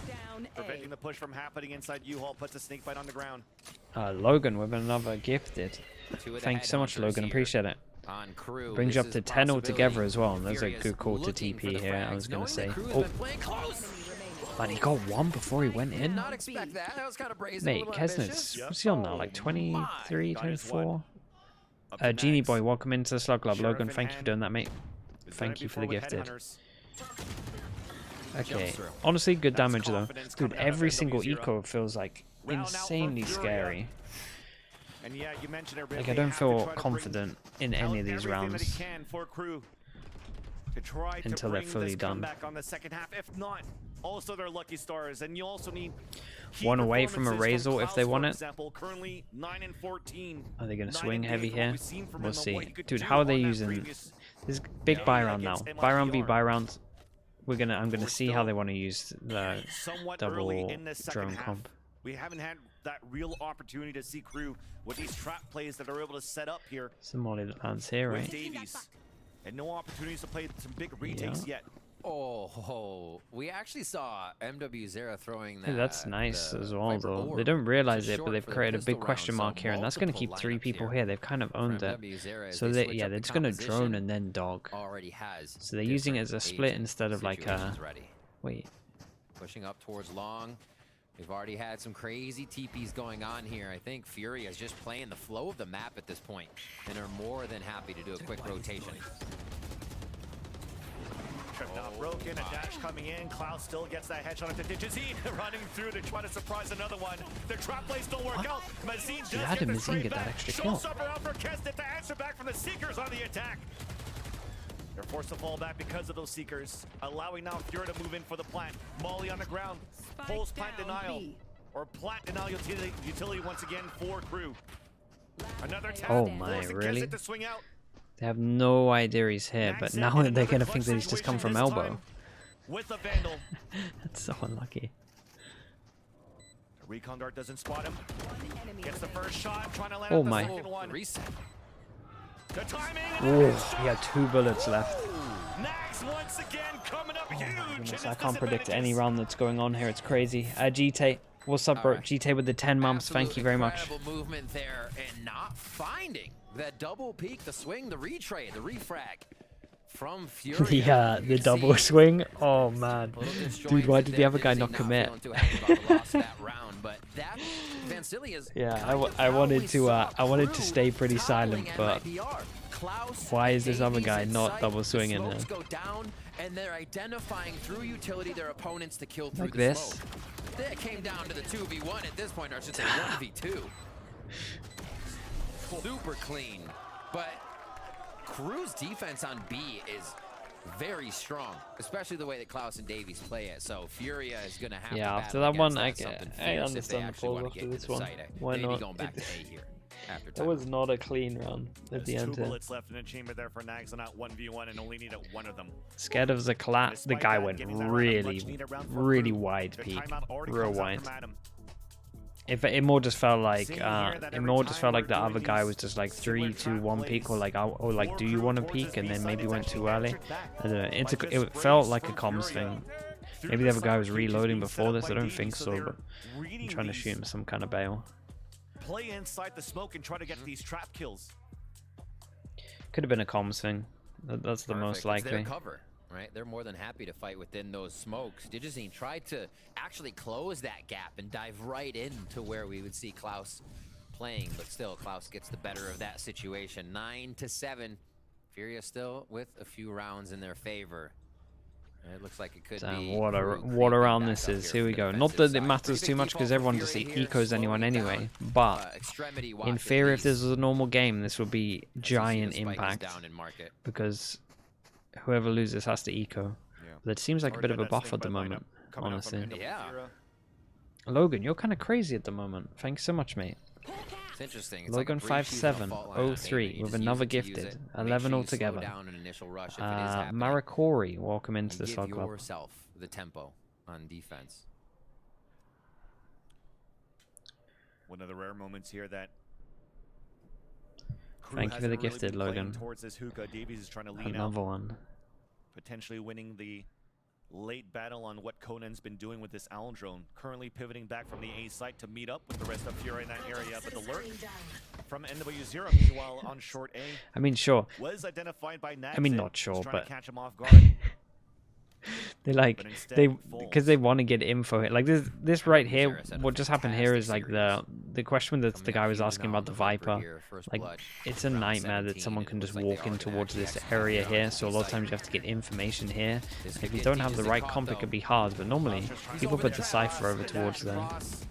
Preventing the push from happening inside U-Haul, puts a snake bite on the ground. Logan with another gifted. Thank you so much, Logan. Appreciate it. On KRU, Brings you up to 10 altogether as well. There's a good call to TP here, I was going to say. Oh, man, he got 1 before he went in. Not expect that. That was kind of brazen. Mate, Kesnitz, what's he on now? Like 23, 24? Genie Boy, welcome into the Slug Club. Logan, thank you for doing that, mate. Thank you for the gifted. Okay, honestly, good damage though. Dude, every single eco feels like insanely scary. Like, I don't feel confident in any of these rounds until they're fully done. Also, they're lucky stars, and you also need one away from a Razor if they want it. Currently 9 and 14. Are they going to swing heavy here? We'll see. Dude, how are they using this big buy round now? Buy round v buy round. I'm gonna see how they want to use the double drone comp. We haven't had that real opportunity to see KRU with these trap plays that are able to set up here. Some molly lands here, right? Davies. And no opportunities to play some big retakes yet. Oh, we actually saw MW0 throwing that. Hey, that's nice as well, though. They don't realize it, but they've created a big question mark here, and that's going to keep 3 people here. They've kind of owned it. So they're just going to drone and then dog. So they're using it as a split instead of like a... Wait. Pushing up towards long. We've already had some crazy TPs going on here. I think FURIA is just playing the flow of the map at this point, and are more than happy to do a quick rotation. Trip now broken, a dash coming in. Klaus still gets that headshot at the Digizine, running through to try to surprise another one. The trap plays don't work out. Mazine does how did Mazine get that extra kill? Showstopper out for Kesnit to answer back from the Seekers on the attack. They're forced to fall back because of those Seekers, allowing now FURIA to move in for the plant. Molly on the ground, pulls plant denial, or plant denial utility once again for KRU. Another tap. Oh my, really? To swing out. They have no idea he's here, but now they're going to think that he's just come from elbow. With the Vandal. That's so unlucky. The recon guard doesn't spot him. Gets the first shot, trying to land the second one. Reset. The timing. Oh, he had 2 bullets left. Nags once again coming up huge. I can't predict any round that's going on here. It's crazy. GT, what's up, bro? GT with the 10 months. Thank you very much. Incredible movement there, and not finding that double peek, the swing, the retrade, the refrag. from FURIA. Yeah, the double swing. Oh man, A little dude, why disjointed did the there, other guy Dipsy not commit? feeling too happy about the loss of that round, but that Vansilia's Yeah, kind of I how wanted we to saw I wanted to Crew stay pretty silent, toweling but NIBR. Klaus, why is this other Davies guy in not sight, double the swinging smokes here? go down, and they're identifying through utility their opponents to kill through Like the this? smoke. That came down to the 2v1 at this point, or I should say 1v2. Super clean, but KRU's defense on B is very strong, especially the way that Klaus and Davies play it. So FURIA is going to have to yeah, after battle that one, against I something I fierce if they understand the actually pause wanna after get this to the one. site. Why Maybe not? going back to A here after That time. was not a clean round at the There's end two here. bullets left in the chamber there for Nags on that 1v1 and only needed one of them. Scared of the collapse. The guy went really wide Their peak, timeout already real comes out wide. from Adam. It more just felt like Seeing here that it every more just felt time like the we're other doing guy these was just like similar 3, 2, trap 1 peak, or plays, like oh like do you want to peek, and then maybe went too early. I don't know. It felt like a comms thing. Maybe the other guy was reloading before this. I don't think so, but I'm trying to shoot him some kind of bail. Play inside the smoke and try to get these trap kills. Could have been a comms thing. That's the most Perfect. It's their likely. cover, right? They're more than happy to fight within those smokes. Digizine tried to actually close that gap and dive right into where we would see Klaus playing, but still Klaus gets the better of that situation. 9-7. FURIA still with a few rounds in their favor. It looks like it could be What a creeping round back this up is. here Here we from go. the Not defensive that it side. matters Pretty too big much because default everyone for just FURIA here, ecos anyone slowing anyway. down, But extremity in watch at theory, if this least. was a normal game, this would be As you see the giant spike is impact down in market. because whoever loses has to eco. That seems like a bit of a buff at the moment, honestly. Yeah. Logan, you're kind of crazy at the moment. Thanks so much, mate. It's interesting. It's like a Logan brief shoot on a fault line. 5703 You with just another use it to use gifted. it. Make 11 sure you slow altogether. down an initial rush if it is happening, Marikori, welcome into and the give Slug Club. yourself the tempo on defense. One of the rare moments here that Crew Thank you for the hasn't really gifted, been playing Logan. Towards this hookah. Davies is trying to lean Another out, one. potentially winning the late battle on what Conan's been doing with this Owl drone. Currently pivoting back from the A site to meet up with the rest of FURIA in that area, but the lurk from NW0, meanwhile on short A, I mean, sure. was identified by Nags. I mean, not sure, trying but to catch him off guard. they like But instead they folds. because they want to get info here. Like this right here. Sarah said a What just happened here is like fantastic the question that Coming the up guy was huge asking now about the on Viper Viper. here, first Like blood. it's a Round nightmare that 17, someone and can it just looks like they walk are in gonna towards actually this execute area on here. this So a lot of site. times you have to get information here. This If could you get don't have the Digizine right caught, comp, it though. could be hard. But normally He's people over put the the trap. cipher over The towards dash there. across.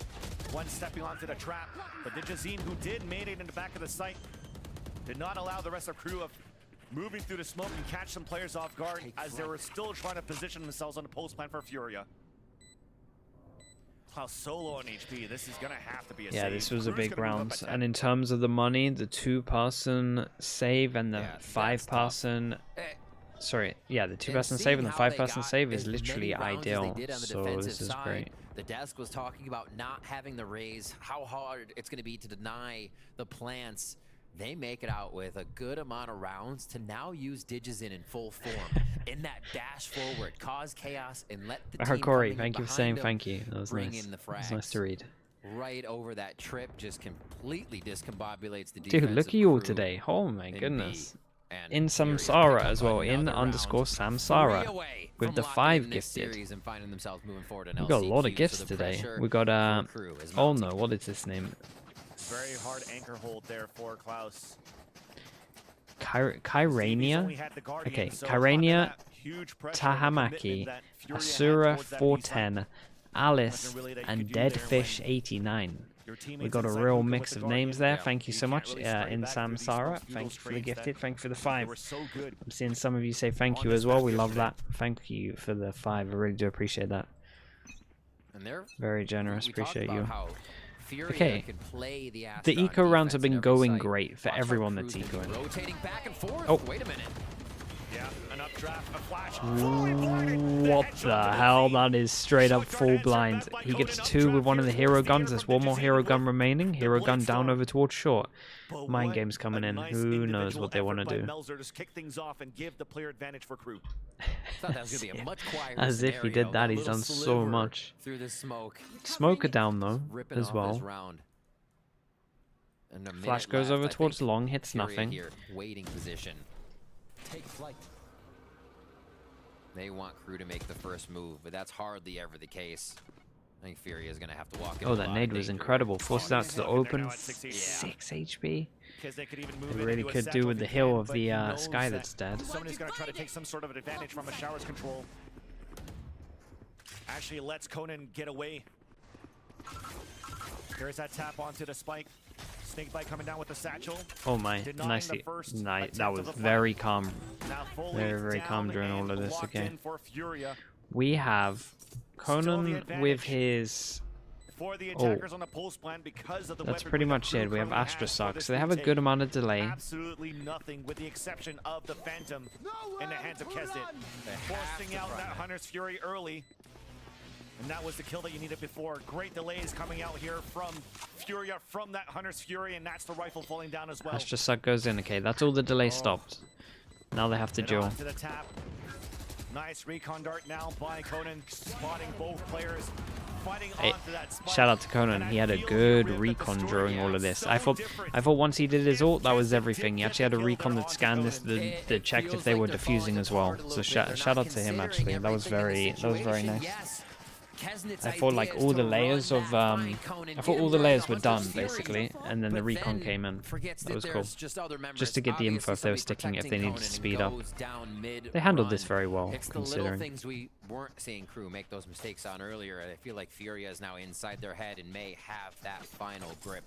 One stepping onto the trap, but Digizine, who did made it in the back of the site, did not allow the rest of crew of moving through the smoke and catch some players off guard as they were still trying to position themselves on the post plan for FURIA. Klaus solo on HP. This is gonna have to be a Yeah, save. this was a Crew's big gonna move up round. a 10. And in terms of the money, the 2-person save and the Yeah, that's 5-person. Sorry, yeah, the 2-person save and the 5-person save is literally ideal. So this is great. The desk was talking about not having the raise, how hard it's going to be to deny the plants. They make it out with a good amount of rounds to now use Digizine in full form in that dash forward, cause chaos, and let the team Corey, coming in thank you for behind saying them thank you. That was bring nice. in the That was nice to frags. read. Right over that trip, just completely discombobulates the defense. Dude, look at you all today. Oh my goodness. In Samsara as well, in _Samsara with the 5 gifted. We got a lot of gifts today. We got oh no, what is this name? Very hard anchor hold there for Klaus. Kyrania? Okay, Kyrania, Tahamaki, Asura 410, Alice, and Deadfish 89. We got a real mix of names there. Thank you so much, in Samsara. Thank you for the gifted. Thank you for the 5. I'm seeing some of you say thank you as well. We love that. Thank you for the 5. I really do appreciate that. Very generous. Appreciate you. Okay, the eco rounds have been going great for everyone that's ecoing. Oh, wait a minute. Yeah, an updraft, a flash. what the hell? That is straight up full blind. He gets 2 with one of the hero guns. There's one more hero gun remaining. Hero gun down over towards short. Mind game's coming in. Who knows what they want to do? As if he did that, he's done so much. Smoker down though, as well. Flash goes over towards long, hits nothing. Waiting position. Take flight. They want KRU to make the first move, but that's hardly ever the case. I think FURIA is going to have to walk in. Oh, that nade was incredible. Forced out to the open. 6 HP. They could even They move really could do with the hill of the sky that's dead. Somebody's going to try to take some sort of an advantage from a shower's control. Actually lets Conan get away. There's that tap onto the spike. Snakebite coming down with the satchel. Oh my, nicely. That was very calm. Very calm during all of this, okay. We have Conan with his... For the attackers on the post plan because of the that's weapon pretty that much KRU it. We have currently has. Astra So Sock, this so they will have a take good amount of delay. Absolutely nothing with the exception of the Phantom in the hands of Kesdet. Forcing out that Hunter's Fury early. And that was the kill that you needed before. Great delays coming out here from FURIA, from that Hunter's Fury, and that's the rifle falling down as well. Astra Sock goes in, okay. That's all the delay stopped. Now they have to duel. To the tap. Nice recon dart now by Conan, spotting both players. Hey, shout out to Conan. He had a good recon during all of this. I thought once he did his ult, that was everything. He actually had a recon that scanned this, that checked if they were defusing as well. So shout out to him actually. That was very nice. I thought like all the layers of I thought all the layers were done basically, and then the recon came in. That was cool. Just to get the info if they were sticking, if they needed to speed up. They handled this very well, it's the little things we weren't seeing KRU make those mistakes on earlier. I feel like FURIA is now inside their head and may have that final grip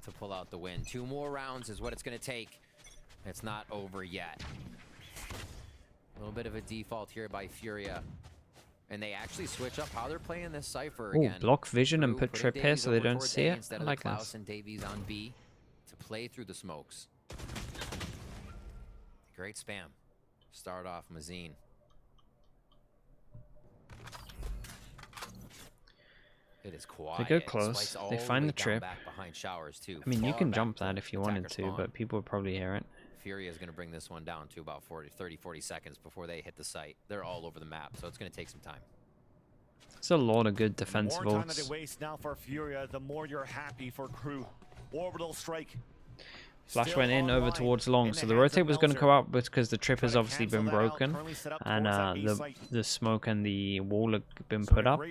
to pull out the win. 2 more rounds is what it's going to take. It's not over yet. A little bit of a default here by FURIA. And they actually switch up how they're playing this Cypher again. Block vision and put trip here so they don't see it. Instead I of like Klaus this. and Davies on B to play through the smokes. Great spam. Start off Mazine. It is quiet. They go close. They find the trip. Behind showers too. I mean, you can jump that if you wanted to, but people would probably hear it. FURIA is going to bring this one down to about 30-40 seconds before they hit the site. They're all over the map, so it's going to take some time. It's a lot of good defensive The more time that ults. they waste now for FURIA, the more you're happy for KRU. Orbital strike. Flash went in over towards long, so the rotate was going to go out because the trip has obviously been broken, and the smoke and the wall have been put up.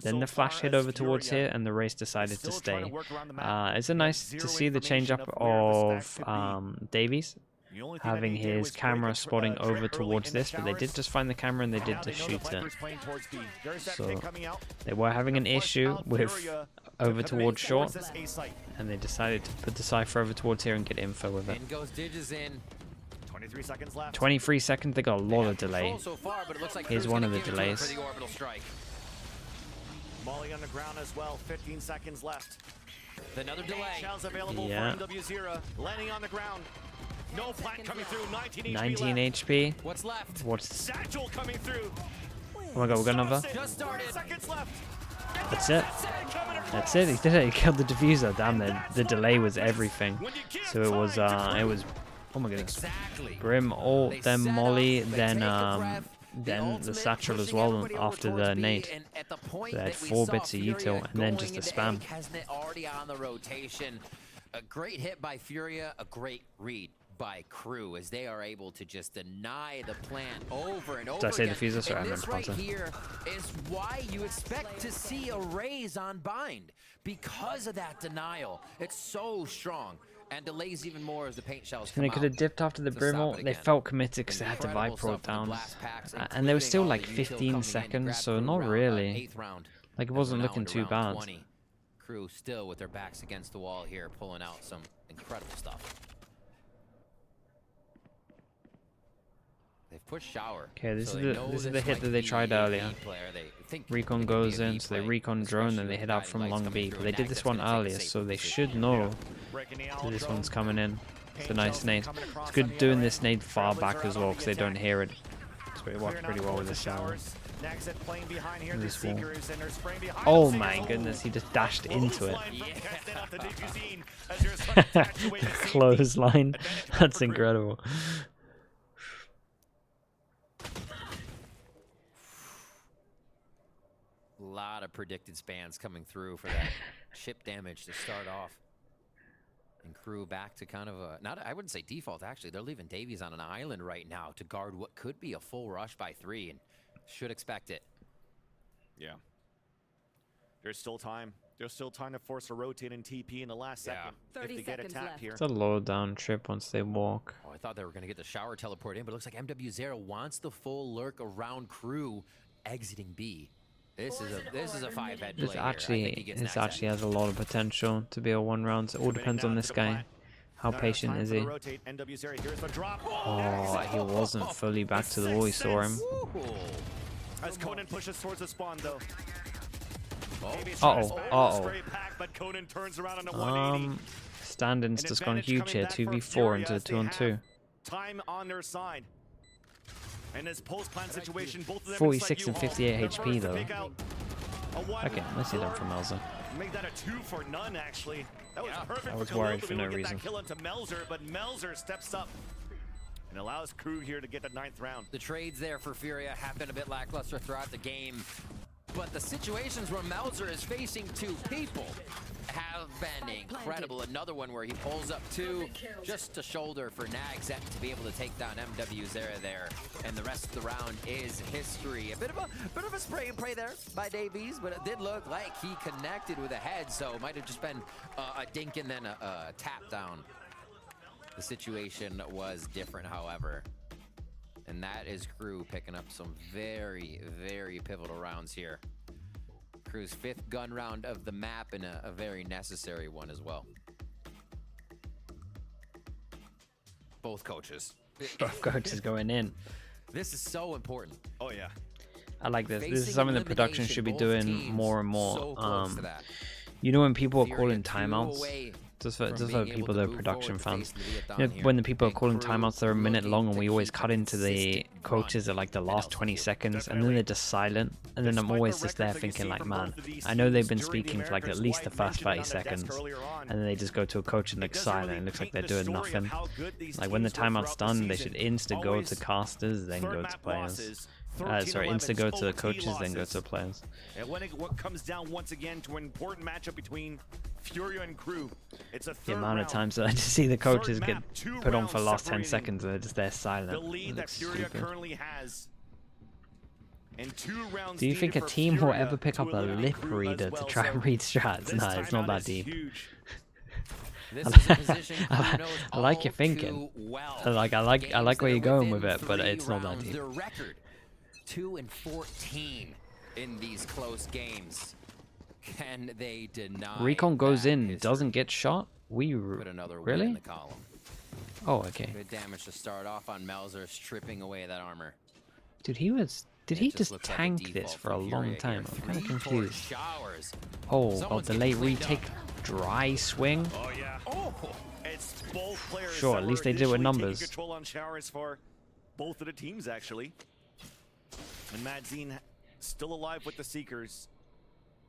Then the flash hit over towards here, and the race decided to stay. It's nice to see the change up of Davies having his camera spotting over towards this, but they did just find the camera and they did just shoot it. So they were having an issue with over towards short, and they decided to put the Cypher over towards here and get info with it. 23 seconds left. 23 seconds, they got a lot of delay. So far, but it looks like Here's one of the delays. Molly on the ground as well, 15 seconds left. Another delay. Shells available for MW0, landing on the ground. No plant coming through, 19 HP. What's left? What's Satchel coming through. Oh my god, we got another. Just started. Seconds left. That's it. That's it. He did it. He killed the diffuser. Damn, the delay was everything. So it was oh my goodness. Brim, ult, then Molly, then the satchel as well after the nade. So they had 4 bits of util and then just a spam. Already on the rotation. A great hit by FURIA, a great read by KRU as they are able to just deny the plan over and over Did I say again. diffuser? Sorry, I meant This right sponsor. here is why you expect to see a raise on bind because of that denial. It's so strong and delays even more as the paint shells come And they could have out dipped after the to Brim stop ult. it They again. felt committed because they had to Incredible Viper ult stuff from the down. blast packs, And they were still including like all the util 15 coming in seconds, that so boom not round, really. 8th round. Like it As wasn't we're now looking into too round bad. 20. KRU still with their backs against the wall here, pulling out some incredible stuff. They've pushed shower. Okay, this so is the hit that they tried earlier. Recon goes in, so they recon drone, and they hit out from long B. But they did this one earlier, so they should know that this one's coming in. It's a nice nade. It's good doing this nade far back as well, because they don't hear it. So it worked pretty well with this shower. This wall. Oh my goodness, he just dashed into it. Clothesline. That's incredible. A lot of predicted spans coming through for that chip damage to start off. And KRU back to kind of a, I wouldn't say default, actually. They're leaving Davies on an island right now to guard what could be a full rush by 3, and should expect it. Yeah. There's still time. There's still time to force a rotate and TP in the last second. 30 if they get seconds attacked left. here. It's a low down trip once they walk. Oh, I thought they were going to get the shower teleport in, but it looks like MW0 wants the full lurk around KRU exiting B. This is a 5-head play. This actually has a lot of potential to be a 1 round. It all depends on this guy. How patient is he? Oh, he wasn't fully back to the wall. He saw him. As Conan pushes towards the spawn, though. But Conan turns around on a 180. Stand-ins just gone huge here. 2v4 into the 2-on-2. Time on their side. And this post-plant situation, both of them 46 and 58 HP though. Okay, nicely done from Melzer. Make that a 2 for none, actually. That was perfect. I was for Khalil worried to for be able no to get reason. that kill into Melzer, but Melzer steps up and allows KRU here to get the 9th round. The trades there for FURIA have been a bit lackluster throughout the game, but the situations where Melzer is facing 2 people have been incredible. Another one where he pulls up 2 just to shoulder for Nagset to be able to take down MW0 there, and the rest of the round is history. A bit of a spray and pray there by Davies, but it did look like he connected with a head, so it might have just been a dink and then a tap down. The situation was different, however. And that is KRU picking up some very, very pivotal rounds here. KRU's 5th gun round of the map, and a very necessary one as well. Both coaches. Both coaches going in. This is so important. Oh, yeah. I like this. This is something that production should be doing more and more. So close to that. You know when people are FURIA calling 2 timeouts? away Just for from the being people able that to are move production forward to fans. face the Vietnam You know, here. when the people are And calling KRU timeouts, they're a minute looking long, and to we always keep cut into the consistent coaches run at like the in last LCQ. 20 seconds, and then they're just silent. And then I'm always just there thinking like, man, I know they've been speaking for like at least the first 30 seconds, and then they just go to a coach and look silent. It looks like they're doing nothing. Like when the timeout's done, they should insta go to casters, then go to players. Sorry, insta go to the coaches, then go to the players. And when it comes down once again to an important matchup between FURIA and KRU, it's a The amount of times that I just see the coaches get put on for the last 10 seconds and they're just there the silent. lead that FURIA currently has. And 2 rounds Do you think a needed for team will FURIA ever pick to up a eliminate lip KRU as reader well. to try and So read strats? this No, it's not timeout that is deep. huge. This is a position KRU knows I like your all thinking. too well. I like Games where that you're are going within with it, but 3 it's not that rounds, deep. Their record 2-14 in these close games. Can they deny? Recon goes that in, history? doesn't get shot. Put another win in Really? the column. Oh, okay. Good damage to start off on Melzer, stripping away that armor. Dude, he was. Did It he just looks like a tank default this for a from long FURIA time? here. I'm kind of 3 torch confused. showers. Oh, God, Someone's the getting late cleaned retake, up. dry swing. Oh, yeah. Oh, it's both players. Sure, that at least were they did it with initially taking numbers. Control on showers for both of the teams, actually. And Madzine still alive with the Seekers.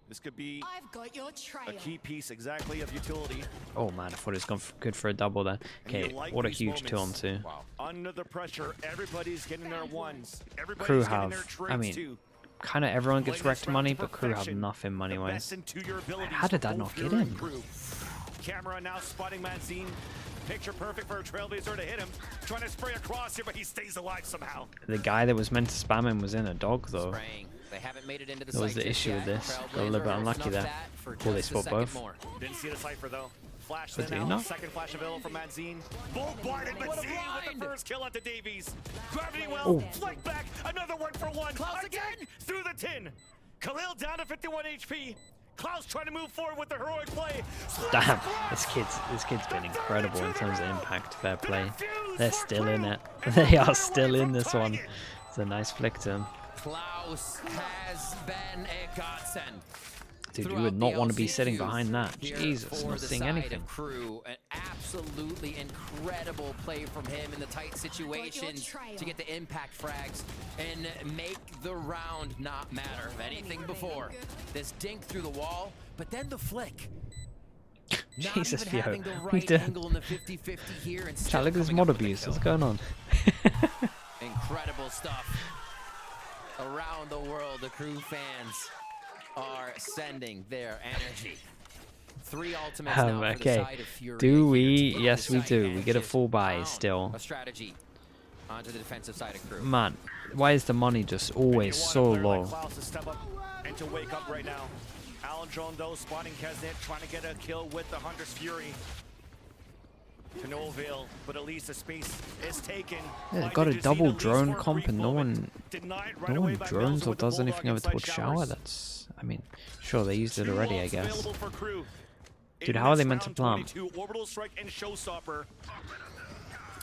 This could be I've got your trail. a key piece exactly of utility. Oh man, I thought it was gone good for a double there. And you Okay, like what a these huge moments. 2-on-2. Wow. Under the pressure, everybody's getting their ones. KRU Everybody's getting their have, trades I mean, too. kind of everyone gets Play this wrecked round money, to but KRU have perfection. nothing money The wise. best into your abilities How did for that both not get FURIA in? and KRU. Camera now spotting Madzine. Picture perfect for a Trailblazer to hit him. Trying to spray across here, but he stays alive somehow. The guy that was meant to spam him was in a dog though. Spraying. They haven't made it into the That was site the just issue with yet. this. Trailblazer Got a little bit has unlucky snuffed there. that for Cool, they just a spot second both. more. Didn't see the cipher though. Flash But then do you out. not? Second flash available from Madzine. Both blinded What a Madzine with blind! the first kill onto Davies. Gravity well. Oh. Flick back. Another 1 for 1. Klaus Again through the tin. Khalil down to 51 HP. Klaus trying to move forward with the heroic play. Damn, this kid's been incredible in terms of impact. Fair play. They're still in it. They are still in this one. It's a nice flick to him. Klaus has been a godsend. Dude, you throughout would not the want to be LCQ sitting behind that. here Jesus, for not the seeing side of anything. KRU, an absolutely incredible play from him in the tight situations trail. to get the impact frags and make the round not matter of anything before. This dink through the wall, but then the flick. Not Jesus, even yo. having the We right did. angle in the 50-50 here and Chat, still look at this coming mod up with a abuse. kill. What's going on? Incredible stuff. Around the world, the KRU fans are sending their energy 3 ultimates now for the Okay. side of Furia Do here we? to put Yes, the we site do. We and get a just full buy pound still. a strategy onto the defensive side of KRU. Man, why is the money just always so low? Klaus to step up and to wake up right now. Alan Drone though spotting Kesnet, trying to get a kill with the Hunter's Fury. To no avail, but at least the space is taken. Yeah, they've got a double drone comp and no one drones or does anything over towards shower. That's, I mean, sure they used it already, I guess. Dude, how are they meant to plan? Orbital strike and showstopper.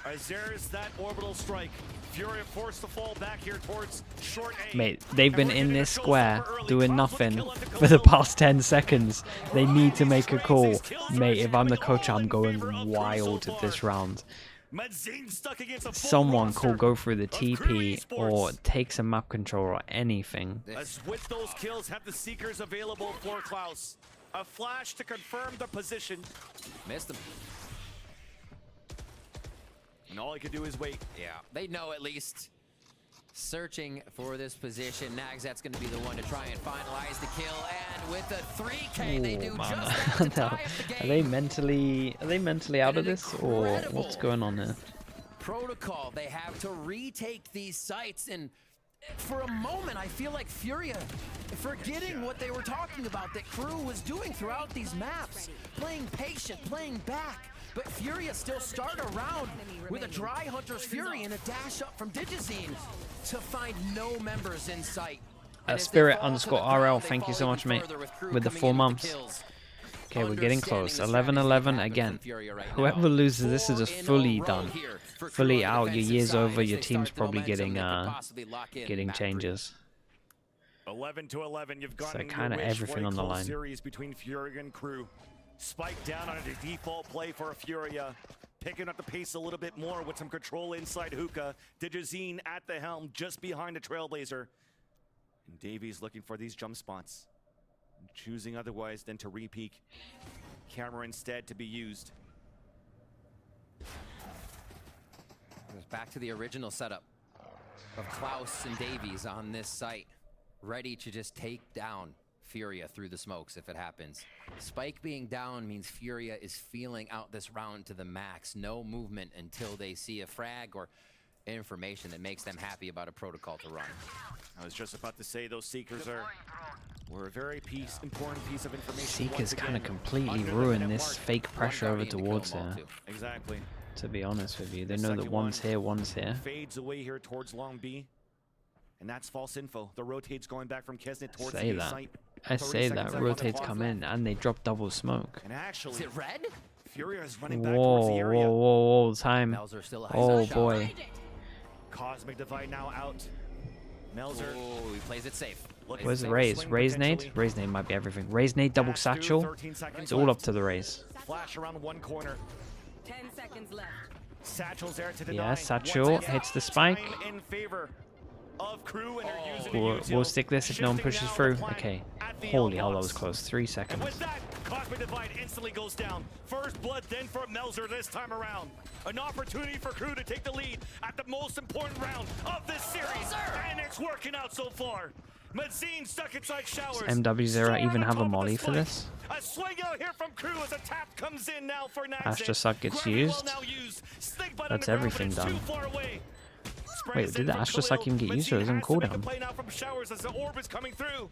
As there's that orbital strike. Furia forced to fall back here towards short A. Mate, they've been in this square doing nothing for the past 10 seconds. They need to make a call. Mate, if I'm the coach, I'm going wild this round. Someone could go through the TP or take some map control or anything. As with those kills, have the Seekers available for Klaus. A flash to confirm the position. Missed him. And all he can do is wait. Yeah, they know at least. Searching for this position. Nagzat's going to be the one to try and finalize the kill. And with the 3K, they do just that to tie up the game. Are they mentally out of this, or what's going on here? Protocol, they have to retake these sites, and for a moment I feel like Furia forgetting what they were talking about that KRU was doing throughout these maps, playing patient, playing back. But Furia still start a round with a dry Hunter's Fury and a dash up from Digizine to find no members in sight. Spirit_RL, thank you so much, mate, with the 4 months. Okay, we're getting close. 11-11 again. Whoever loses this is just fully done. Fully out. Your year's over. Your team's probably getting changes. 11-11. You've got So kind of everything on the line. Series between Furia and KRU. Spike down on a default play for a Furia. Picking up the pace a little bit more with some control inside Hookah. Digizine at the helm just behind the Trailblazer. And Davies looking for these jump spots. Choosing otherwise than to re-peek. Camera instead to be used. Back to the original setup of Klaus and Davies on this site. Ready to just take down Furia through the smokes if it happens. Spike being down means Furia is feeling out this round to the max. No movement until they see a frag or information that makes them happy about a protocol to run. I was just about to say those Seekers were a very important piece of information. Seekers kind of completely ruin this fake pressure over towards her. Exactly. To be honest with you, they know that one's here, one's here. Fades away here towards Long B. And that's false info. The rotates going back from Kesnet towards Say the that. site. I say that. Rotates come in and they drop double smoke. And actually, Is it red? Furia is running back towards the area. Whoa, time. Melzer still a Oh shot. boy. Cosmic Divide now out. Melzer. Oh, he plays it safe. Where's the Raze? Raze nade? Raze nade might be everything. Raze nade, double satchel. It's all up to the Raze. Flash around one corner. 10 seconds left. Satchel's there to deny. Yeah, satchel hits the spike. In favor of KRU, and they're using We'll stick this if no one pushes through. Okay. Holy hell, that was close. 3 And seconds. with that, Cosmic Divide instantly goes down. First blood, then for Melzer this time around. An opportunity for KRU to take the lead at the most important round of this series. And it's working out so far. Madzine stuck inside showers. MW0 even have a molly for this? A swing out here from KRU as a tap comes in now for Naxxat. Astra Suck gets used. That's everything done. Wait, did the Astra Suck even get used or is it on cooldown? Play now from showers as the orb is coming through.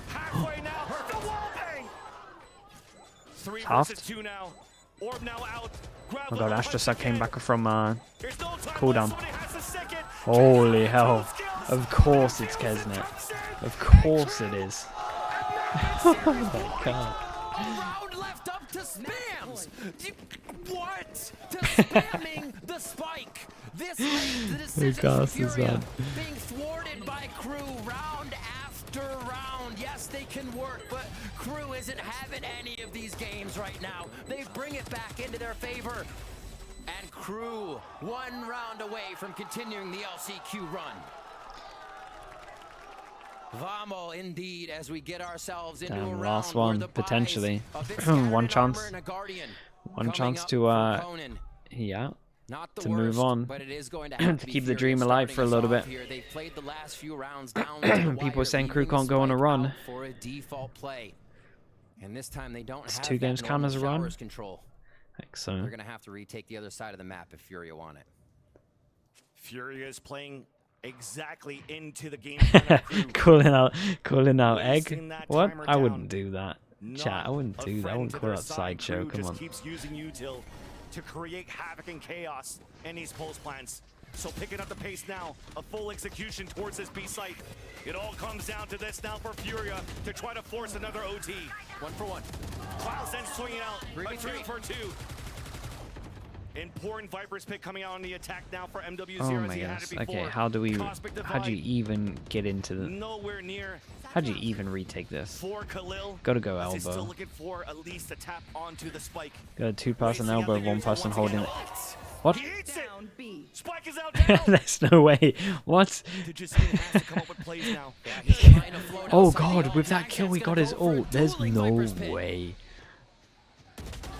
Halfway now, the wall bang. 3 versus 2 now. Orb now out. Oh god, Astra Suck came back from There's no time cooldown. left. Somebody has the second. Holy hell. Of course it's Kesnet. Of course it is. Oh my god. A round left up to spams. What? To spamming the spike. This late, the decision from Furia being thwarted by KRU round after round. Yes, they can work, but KRU isn't having any of these games right now. They bring it back into their favor. And KRU 1 round away from continuing the LCQ run. Vamo indeed, as we get ourselves into a round last where one, the potentially. buys of Vixen One and chance. Armor and a Guardian One coming chance up to for Conan. yeah. Not the to move worst, on. but it is going to have To be keep the Furia dream alive starting for a us little off bit. here. They've played the last few rounds down to the People wire, saying KRU leaving can't go on a Spike run. out for a default play. And this time they don't have 2 that games count normal as a run? showers control. Excellent. They're gonna have to retake the other side of the map if FURIA want it. FURIA is playing exactly into the game plan of KRU. calling out Wasting egg. that What? timer I down. wouldn't do that. Chat, I Not wouldn't a do that. I friend wouldn't to call their that side. sideshow. KRU Come just on. keeps using util to create havoc and chaos in these post plants. So picking up the pace now, a full execution towards this B site. It all comes down to this now for FURIA to try to force another OT. 1 for 1. Clouds then swinging out, a 2 3v3. for 2. Important Viper's pick coming out on the attack now for MW0 Oh as my he had goodness. it before. Okay, how do Cosmic you Divide, even get into the? nowhere near How do you even retake this? for Khalil. Gotta go As he's still elbow. looking for at least a tap onto the spike. Got a 2-person Racing out elbow, the 1 user person once holding again. it. What? He eats it. Down B. Spike is out down. There's no way. What? Did has to come up with plays now. He's trying to float Oh outside the god, ult. with that Jack's kill we gonna got his go for a ult. There's dueling no Viper's pick. way.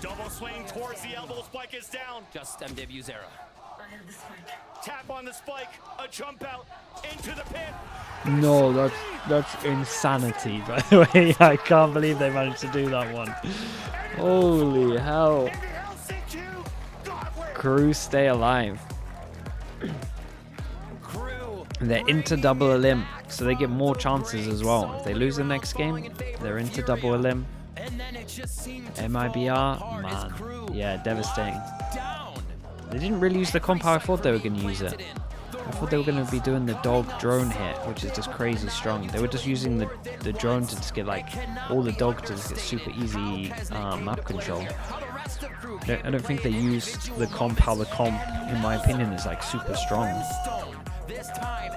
Double swing towards the elbow. Spike is down. Just MW0. Tap on the spike. A jump out into the pit. No, that's insanity, by the way. I can't believe they managed to do that one. Holy hell. In the LCQ. Godwin. KRU stay alive. KRU. They're into double elim, so they get more chances as well. If they lose the next game, they're into double elim. And then it just seemed to MIBR, fall apart as man. KRU Yeah, devastating. down. They didn't really use the comp how I thought they were going to use it. Planted in. I thought they were going to be doing the dog drone hit, which is just crazy strong. They were just using the drone to just get like all the dogs to just get super easy map control. How the rest of KRU I don't think they used the comp how the comp, in my opinion, is like super strong. This time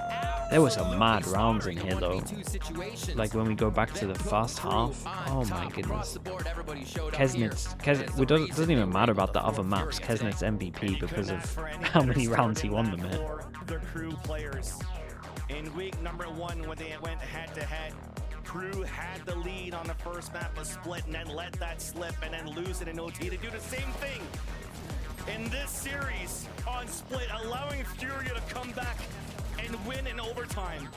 There were some mad rounds in here though. 1v2 situations. Like when we go back to the first half. Oh my Across goodness. the board, everybody showed up here. It doesn't even matter about the other maps. Kesnet's MVP because of how many rounds he won them in. For the KRU players. In week number 1, when they went head to head, KRU had the lead on the first map of Split and then let that slip and then lose it in OT to do the same thing in this series on Split, allowing FURIA to come back and win in overtime.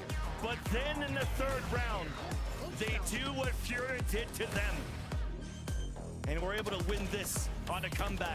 But then in the 3rd round, they do what FURIA did to them. And we're able to win this on a comeback.